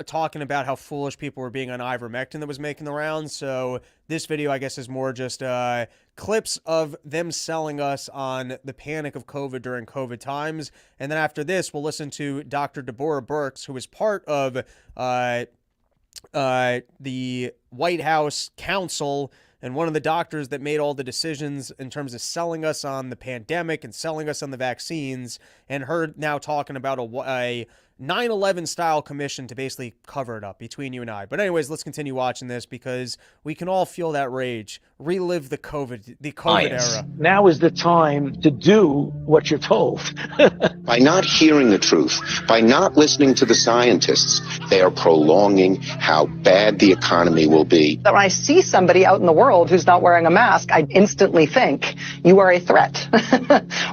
talking about how foolish people were being on ivermectin that was making the rounds. So this video, I guess, is more just clips of them selling us on the panic of COVID during COVID times. And then after this, we'll listen to Dr. Deborah Birx, who was part of the White House council and one of the doctors that made all the decisions in terms of selling us on the pandemic and selling us on the vaccines, and her now talking about a 9/11 style commission to basically cover it up between you and I. But anyways, let's continue watching this because we can all feel that rage. Relive the COVID era. Now is the time to do what you're told. By not hearing the truth, by not listening to the scientists, they are prolonging how bad the economy will be. When I see somebody out in the world who's not wearing a mask, I instantly think you are a threat,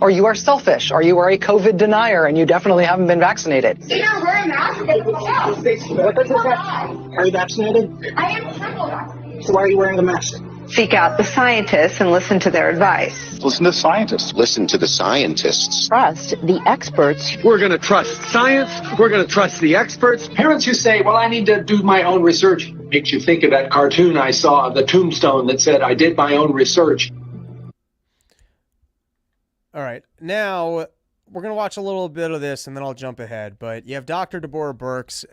or you are selfish, or you are a COVID denier, and you definitely haven't been vaccinated. You're wearing a mask? What does this have? Are you vaccinated? I am triple vaccinated. So why are you wearing a mask? Seek out the scientists and listen to their advice. Listen to scientists. Listen to the scientists. Trust the experts. We're going to trust science. We're going to trust the experts. Parents who say, well, I need to do my own research, makes you think of that cartoon I saw, the tombstone that said, I did my own research. All right. Now, we're going to watch a little bit of this, and then I'll jump ahead. But you have Dr. Deborah Birx.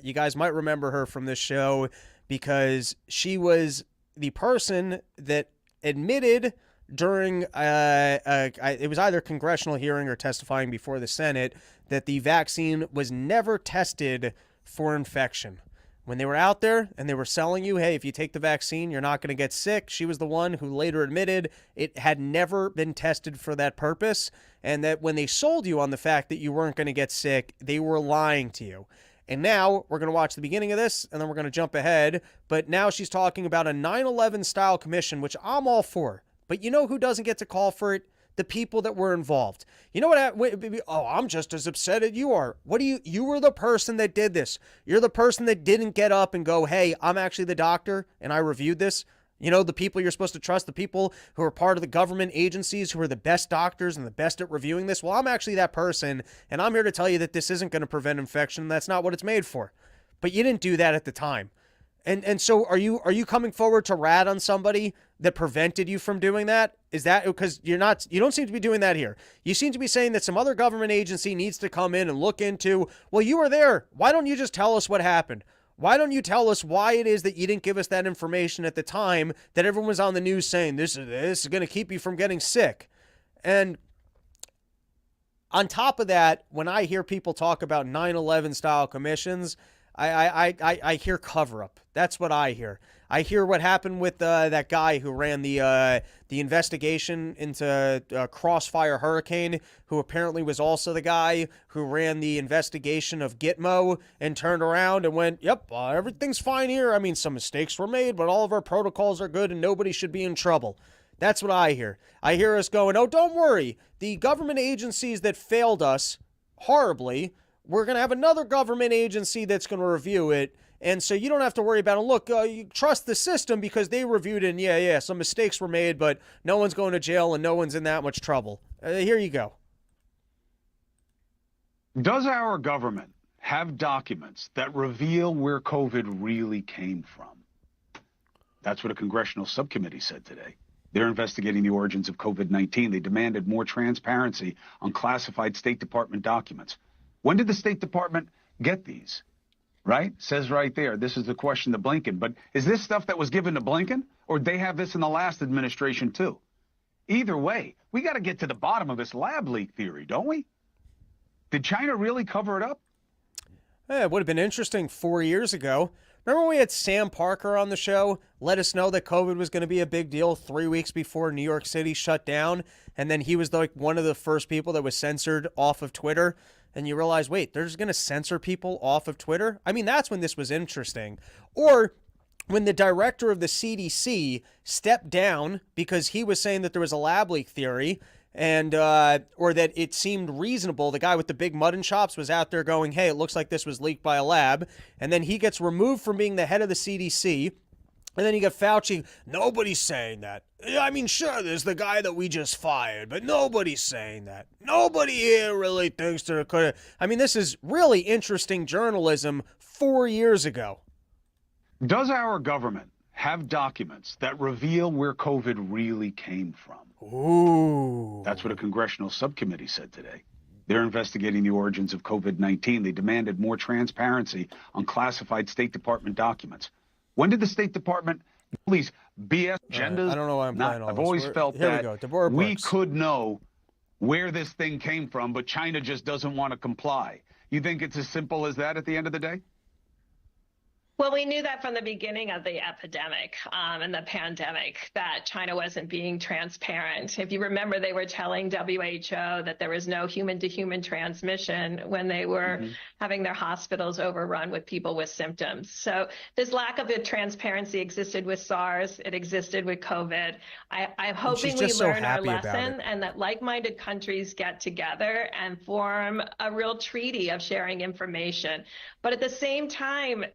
You guys might remember her from this show because she was the person that admitted during it was either a congressional hearing or testifying before the Senate that the vaccine was never tested for infection. When they were out there and they were selling you, hey, if you take the vaccine, you're not going to get sick, she was the one who later admitted it had never been tested for that purpose, and that when they sold you on the fact that you weren't going to get sick, they were lying to you. And now we're going to watch the beginning of this, and then we're going to jump ahead. But now she's talking about a 9/11 style commission, which I'm all for. But you know who doesn't get to call for it? The people that were involved. You know what? Oh, I'm just as upset as you are. You were the person that did this. You're the person that didn't get up and go, hey, I'm actually the doctor, and I reviewed this. You know, the people you're supposed to trust, the people who are part of the government agencies who are the best doctors and the best at reviewing this. Well, I'm actually that person, and I'm here to tell you that this isn't going to prevent infection. That's not what it's made for. But you didn't do that at the time. And so are you coming forward to rat on somebody that prevented you from doing that? Is that because you don't seem to be doing that here. You seem to be saying that some other government agency needs to come in and look into, well, you were there. Why don't you just tell us what happened? Why don't you tell us why it is that you didn't give us that information at the time that everyone was on the news saying this is going to keep you from getting sick? And on top of that, when I hear people talk about 9/11 style commissions, I hear cover up. That's what I hear. I hear what happened with that guy who ran the investigation into Crossfire Hurricane, who apparently was also the guy who ran the investigation of Gitmo and turned around and went, yep, everything's fine here. I mean, some mistakes were made, but all of our protocols are good and nobody should be in trouble. That's what I hear. I hear us going, oh, don't worry. The government agencies that failed us horribly, we're going to have another government agency that's going to review it. And so you don't have to worry about it. Look, you trust the system because they reviewed it. And yeah, some mistakes were made, but no one's going to jail and no one's in that much trouble. Here you go. Does our government have documents that reveal where COVID really came from? That's what a congressional subcommittee said today. They're investigating the origins of COVID-19. They demanded more transparency on classified State Department documents. When did the State Department get these? Right? Says right there, this is the question to Blinken. But is this stuff that was given to Blinken, or did they have this in the last administration too? Either way, we got to get to the bottom of this lab leak theory, don't we? Did China really cover it up? It would have been interesting 4 years ago. Remember when we had Sam Parker on the show, let us know that COVID was going to be a big deal 3 weeks before New York City shut down, and then he was like one of the first people that was censored off of Twitter, and you realize, wait, they're just going to censor people off of Twitter? I mean, that's when this was interesting. Or when the director of the CDC stepped down because he was saying that there was a lab leak theory, and or that it seemed reasonable. The guy with the big mutton chops was out there going, hey, it looks like this was leaked by a lab. And then he gets removed from being the head of the CDC. And then you got Fauci. Nobody's saying that. I mean, sure, there's the guy that we just fired, but nobody's saying that. Nobody here really thinks there could have. I mean, this is really interesting journalism 4 years ago. Does our government have documents that reveal where COVID really came from? Ooh. That's what a congressional subcommittee said today. They're investigating the origins of COVID-19. They demanded more transparency on classified State Department documents. When did the State Department all these BS agendas? I don't know why I'm playing all I've this. always felt Here that we could know where this thing came from, but China just doesn't want to comply. You think it's as simple as that at the end of the day? Well, we knew that from the beginning of the epidemic and the pandemic that China wasn't being transparent. If you remember, they were telling WHO that there was no human-to-human transmission when they were having their hospitals overrun with people with symptoms. So this lack of transparency existed with SARS. It existed with COVID. I'm hoping we learn our lesson and that like-minded countries get together and form a real treaty of sharing information. But at the same time,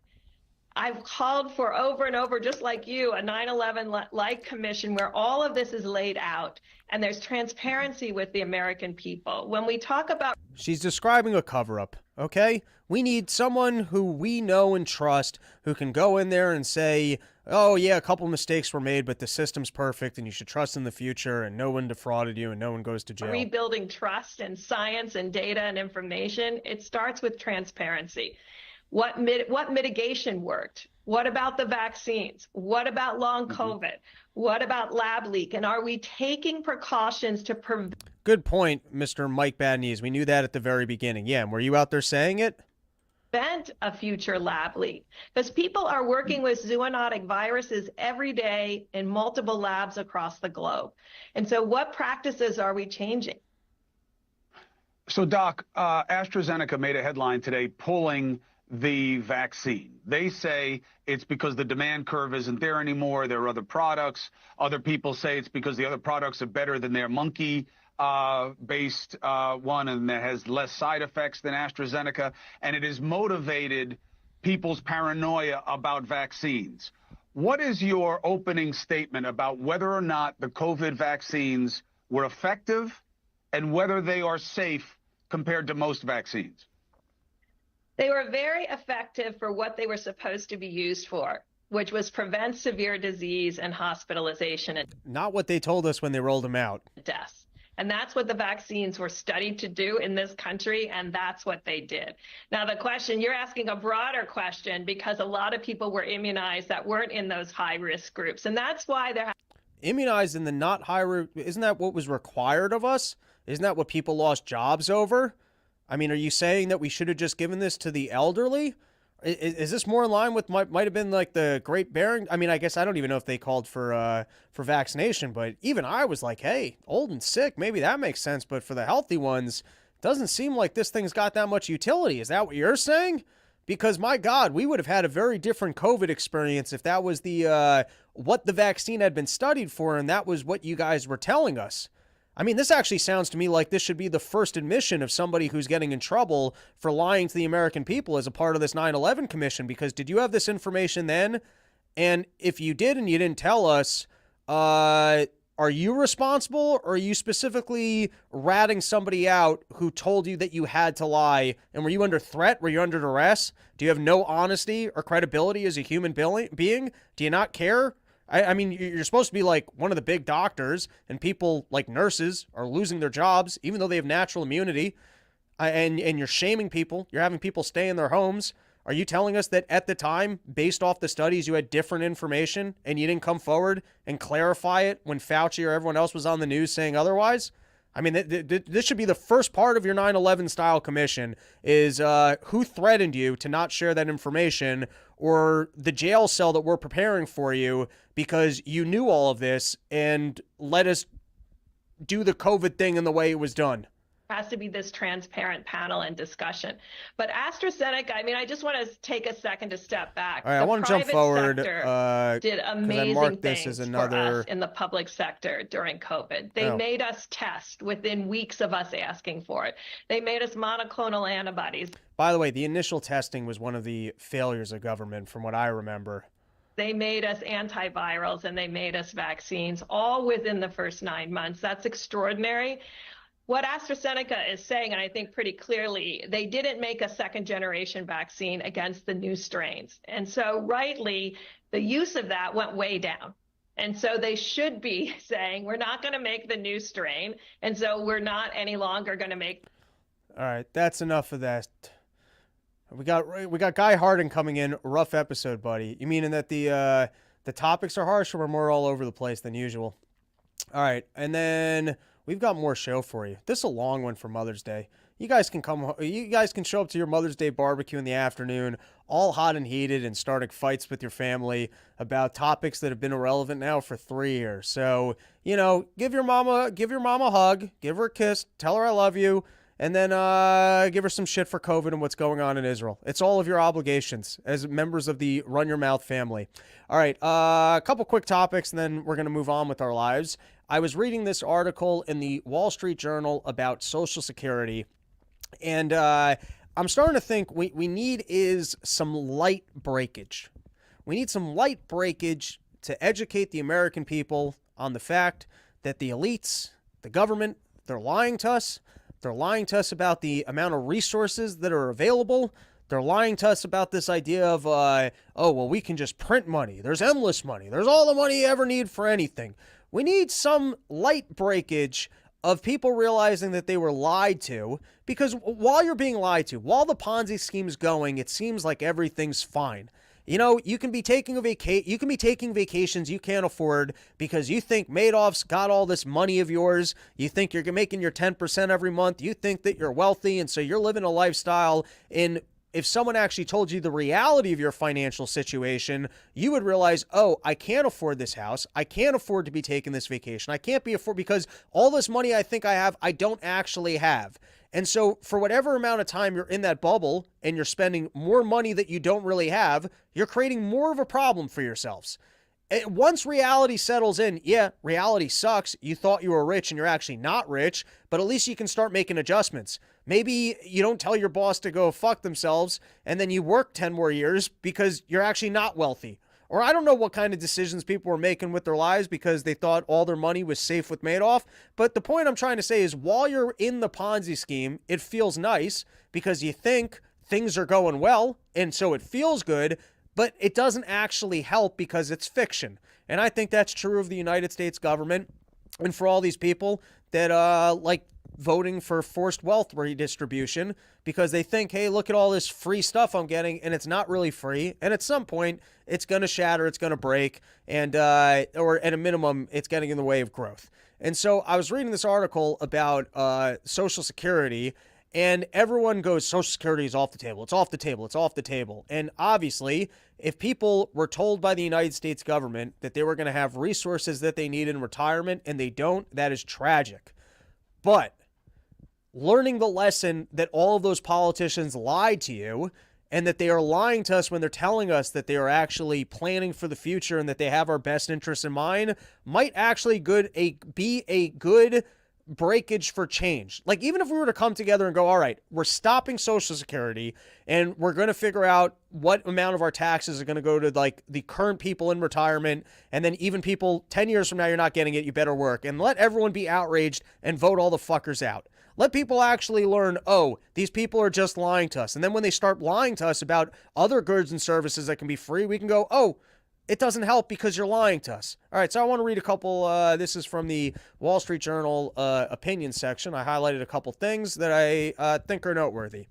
I've called for over and over, just like you, a 9/11-like commission where all of this is laid out and there's transparency with the American people. When we talk about... She's describing a cover-up, okay? We need someone who we know and trust who can go in there and say, oh, yeah, a couple mistakes were made, but the system's perfect and you should trust in the future and no one defrauded you and no one goes to jail. Rebuilding trust in science and data and information, it starts with transparency. What mitigation worked? What about the vaccines? What about long COVID? What about lab leak? And are we taking precautions to prevent? Good point, Mr. Mike Bad Knees. We knew that at the very beginning. Yeah, and were you out there saying it? Prevent a future lab leak, because people are working with zoonotic viruses every day in multiple labs across the globe. And so what practices are we changing? So, Doc, AstraZeneca made a headline today pulling the vaccine. They say it's because the demand curve isn't there anymore. There are other products. Other people say it's because the other products are better than their monkey based one and that has less side effects than AstraZeneca. And it has motivated people's paranoia about vaccines. What is your opening statement about whether or not the COVID vaccines were effective and whether they are safe compared to most vaccines? They were very effective for what they were supposed to be used for, which was prevent severe disease and hospitalization and not what they told us when they rolled them out. Deaths. And that's what the vaccines were studied to do in this country, and that's what they did. Now, the question, you're asking a broader question because a lot of people were immunized that weren't in those high-risk groups, and that's why they're immunized in the not high-risk. Isn't that what was required of us? Isn't that what people lost jobs over? I mean, are you saying that we should have just given this to the elderly? Is this more in line with might have been like the Great Barren? I mean, I guess I don't even know if they called for vaccination, but even I was like, hey, old and sick, maybe that makes sense. But for the healthy ones, doesn't seem like this thing's got that much utility. Is that what you're saying? Because my God, we would have had a very different COVID experience if that was the what the vaccine had been studied for, and that was what you guys were telling us. I mean, this actually sounds to me like this should be the first admission of somebody who's getting in trouble for lying to the American people as a part of this 9/11 commission, because did you have this information then? And if you did and you didn't tell us, are you responsible, or are you specifically ratting somebody out who told you that you had to lie? And were you under threat? Were you under duress? Do you have no honesty or credibility as a human being? Do you not care? I mean, you're supposed to be like one of the big doctors, and people like nurses are losing their jobs, even though they have natural immunity, and you're shaming people. You're having people stay in their homes. Are you telling us that at the time, based off the studies, you had different information and you didn't come forward and clarify it when Fauci or everyone else was on the news saying otherwise? I mean, this should be the first part of your 9/11 style commission is who threatened you to not share that information, or the jail cell that we're preparing for you because you knew all of this and let us do the COVID thing in the way it was done. Has to be this transparent panel and discussion. But AstraZeneca, I mean, I just want to take a second to step back. All right, I want to jump forward. Did amazing things for us in the public sector during COVID. They made us test within weeks of us asking for it. They made us monoclonal antibodies. By the way, the initial testing was one of the failures of government, from what I remember. They made us antivirals and they made us vaccines, all within the first 9 months. That's extraordinary. What AstraZeneca is saying, and I think pretty clearly, they didn't make a second-generation vaccine against the new strains. And so rightly, the use of that went way down. And so they should be saying, we're not going to make the new strain, and so we're not any longer going to make. All right, that's enough of that. We got Guy Harding coming in. Rough episode, buddy. You meaning that the topics are harsh, or we're more all over the place than usual? All right, and then we've got more show for you. This is a long one for Mother's Day. You guys can show up to your Mother's Day barbecue in the afternoon, all hot and heated, and starting fights with your family about topics that have been irrelevant now for 3 years. So, give your mama a hug, give her a kiss, tell her I love you, and then give her some shit for COVID and what's going on in Israel. It's all of your obligations as members of the Run Your Mouth family. All right, a couple quick topics, and then we're going to move on with our lives. I was reading this article in the Wall Street Journal about Social Security, and I'm starting to think we need is some light breakage. We need some light breakage to educate the American people on the fact that the elites, the government, they're lying to us. They're lying to us about the amount of resources that are available. They're lying to us about this idea of, we can just print money. There's endless money. There's all the money you ever need for anything. We need some light breakage of people realizing that they were lied to, because while you're being lied to, while the Ponzi scheme's going, it seems like everything's fine. You can be taking vacations you can't afford because you think Madoff's got all this money of yours. You think you're making your 10% every month. You think that you're wealthy, and so you're living a lifestyle. And if someone actually told you the reality of your financial situation, you would realize, I can't afford this house. I can't afford to be taking this vacation. I can't be afford because all this money I think I have, I don't actually have. And so for whatever amount of time you're in that bubble and you're spending more money that you don't really have, you're creating more of a problem for yourselves. Once reality settles in, reality sucks. You thought you were rich and you're actually not rich, but at least you can start making adjustments. Maybe you don't tell your boss to go fuck themselves and then you work 10 more years because you're actually not wealthy. Or I don't know what kind of decisions people were making with their lives because they thought all their money was safe with Madoff. But the point I'm trying to say is while you're in the Ponzi scheme, it feels nice because you think things are going well, and so it feels good, but it doesn't actually help because it's fiction. And I think that's true of the United States government and for all these people that like voting for forced wealth redistribution because they think, hey, look at all this free stuff I'm getting, and it's not really free. And at some point, it's going to shatter, it's going to break, and or at a minimum, it's getting in the way of growth. And so I was reading this article about Social Security, And everyone goes, Social Security is off the table. It's off the table. It's off the table. And obviously, if people were told by the United States government that they were going to have resources that they need in retirement and they don't, that is tragic. But learning the lesson that all of those politicians lied to you and that they are lying to us when they're telling us that they are actually planning for the future and that they have our best interests in mind might actually be a good breakage for change. Like, even if we were to come together and go, all right, we're stopping Social Security and we're going to figure out what amount of our taxes are going to go to like the current people in retirement, and then even people 10 years from now, you're not getting it, you better work, and let everyone be outraged and vote all the fuckers out. Let people actually learn, oh, these people are just lying to us. And then when they start lying to us about other goods and services that can be free, we can go, oh, it doesn't help because you're lying to us. All right, so I want to read a couple. This is from the Wall Street Journal opinion section. I highlighted a couple things that I think are noteworthy.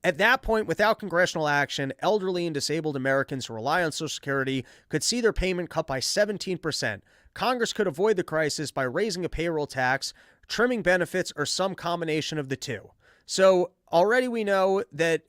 At that point, without congressional action, elderly and disabled Americans who rely on Social Security could see their payment cut by 17%. Congress could avoid the crisis by raising a payroll tax, trimming benefits, or some combination of the two. So already we know that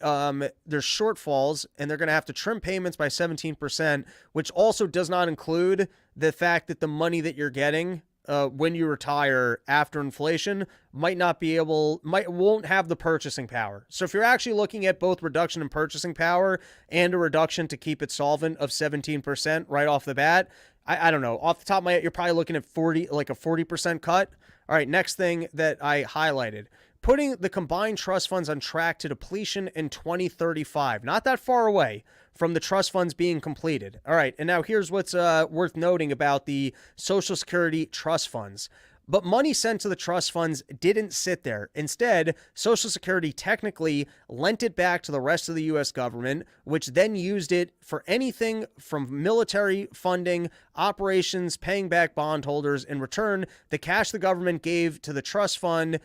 there's shortfalls and they're going to have to trim payments by 17%, which also does not include the fact that the money that you're getting when you retire after inflation won't have the purchasing power. So if you're actually looking at both reduction in purchasing power and a reduction to keep it solvent of 17% right off the bat, I don't know. Off the top of my head, you're probably looking at a 40% cut. All right, next thing that I highlighted. Putting the combined trust funds on track to depletion in 2035. Not that far away from the trust funds being completed. All right, and now here's what's worth noting about the Social Security trust funds. But money sent to the trust funds didn't sit there. Instead, Social Security technically lent it back to the rest of the U.S. government, which then used it for anything from military funding, operations, paying back bondholders. In return, the cash the government gave to the trust fund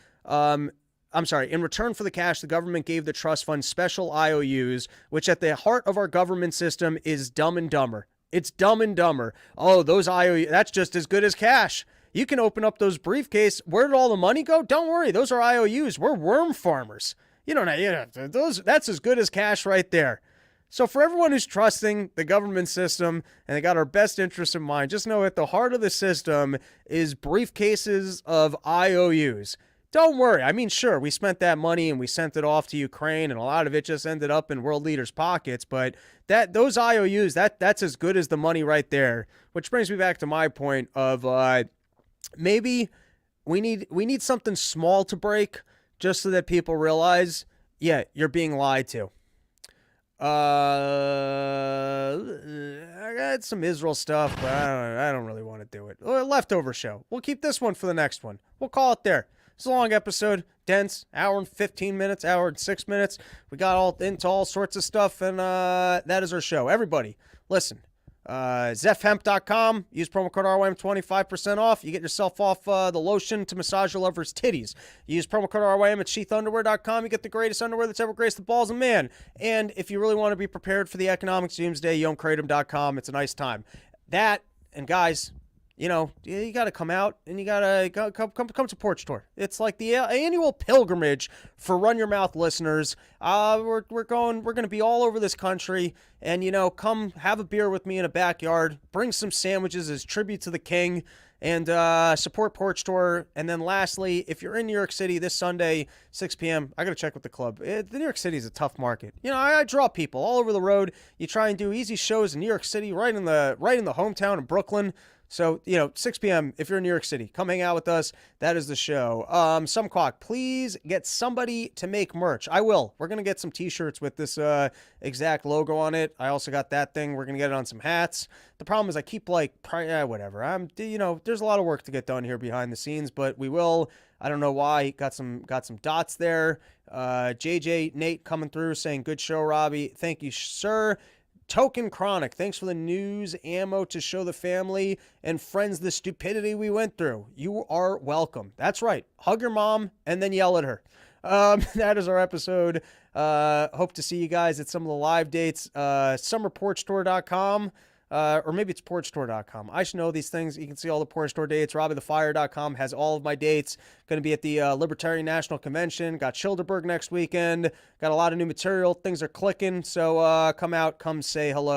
in return for the cash, the government gave the trust fund special IOUs, which at the heart of our government system is Dumb and Dumber. It's Dumb and Dumber. Oh, those IOUs, that's just as good as cash. You can open up those briefcases. Where did all the money go? Don't worry. Those are IOUs. We're worm farmers. That's as good as cash right there. So for everyone who's trusting the government system and they got our best interests in mind, just know at the heart of the system is briefcases of IOUs. Don't worry. I mean, sure, we spent that money and we sent it off to Ukraine and a lot of it just ended up in world leaders' pockets. But those IOUs, that's as good as the money right there. Which brings me back to my point of maybe we need something small to break just so that people realize, yeah, you're being lied to. I got some Israel stuff, but I don't really want to do it. Leftover show. We'll keep this one for the next one. We'll call it there. It's a long episode, dense, hour and 15 minutes, hour and 6 minutes. We got into all sorts of stuff, and that is our show. Everybody, listen. ZephHemp.com. Use promo code RYM 25% off. You get yourself off the lotion to massage your lover's titties. You use promo code RYM at sheathunderwear.com. You get the greatest underwear that's ever graced the balls of man. And if you really want to be prepared for the economic doomsday, youngkratom.com. It's a nice time. That, and guys, you got to come out and you got to come to Porch Tour. It's like the annual pilgrimage for Run Your Mouth listeners. We're going to be all over this country, and come have a beer with me in a backyard. Bring some sandwiches as tribute to the king, and support Porch Tour. And then lastly, if you're in New York City this Sunday, 6 p.m., I got to check with the club. The New York City is a tough market. I draw people all over the road. You try and do easy shows in New York City, right in the hometown of Brooklyn. So, 6 p.m., if you're in New York City, come hang out with us. That is the show. Sumquawk, please get somebody to make merch. I will. We're going to get some t-shirts with this exact logo on it. I also got that thing. We're going to get it on some hats. The problem is I keep whatever. There's a lot of work to get done here behind the scenes, but we will. I don't know why. Got some dots there. JJ Nate coming through saying, good show, Robbie. Thank you, sir. Token Chronic, thanks for the news ammo to show the family and friends the stupidity we went through. You are welcome. That's right. Hug your mom and then yell at her. That is our episode. Hope to see you guys at some of the live dates. Summerporchtour.com. or maybe it's porchstore.com. I should know these things. You can see all the Porch Store dates. RobbieTheFire.com has all of my dates. Going to be at the Libertarian National Convention. Got Childerberg next weekend. Got a lot of new material. Things are clicking. So come out, come say hello.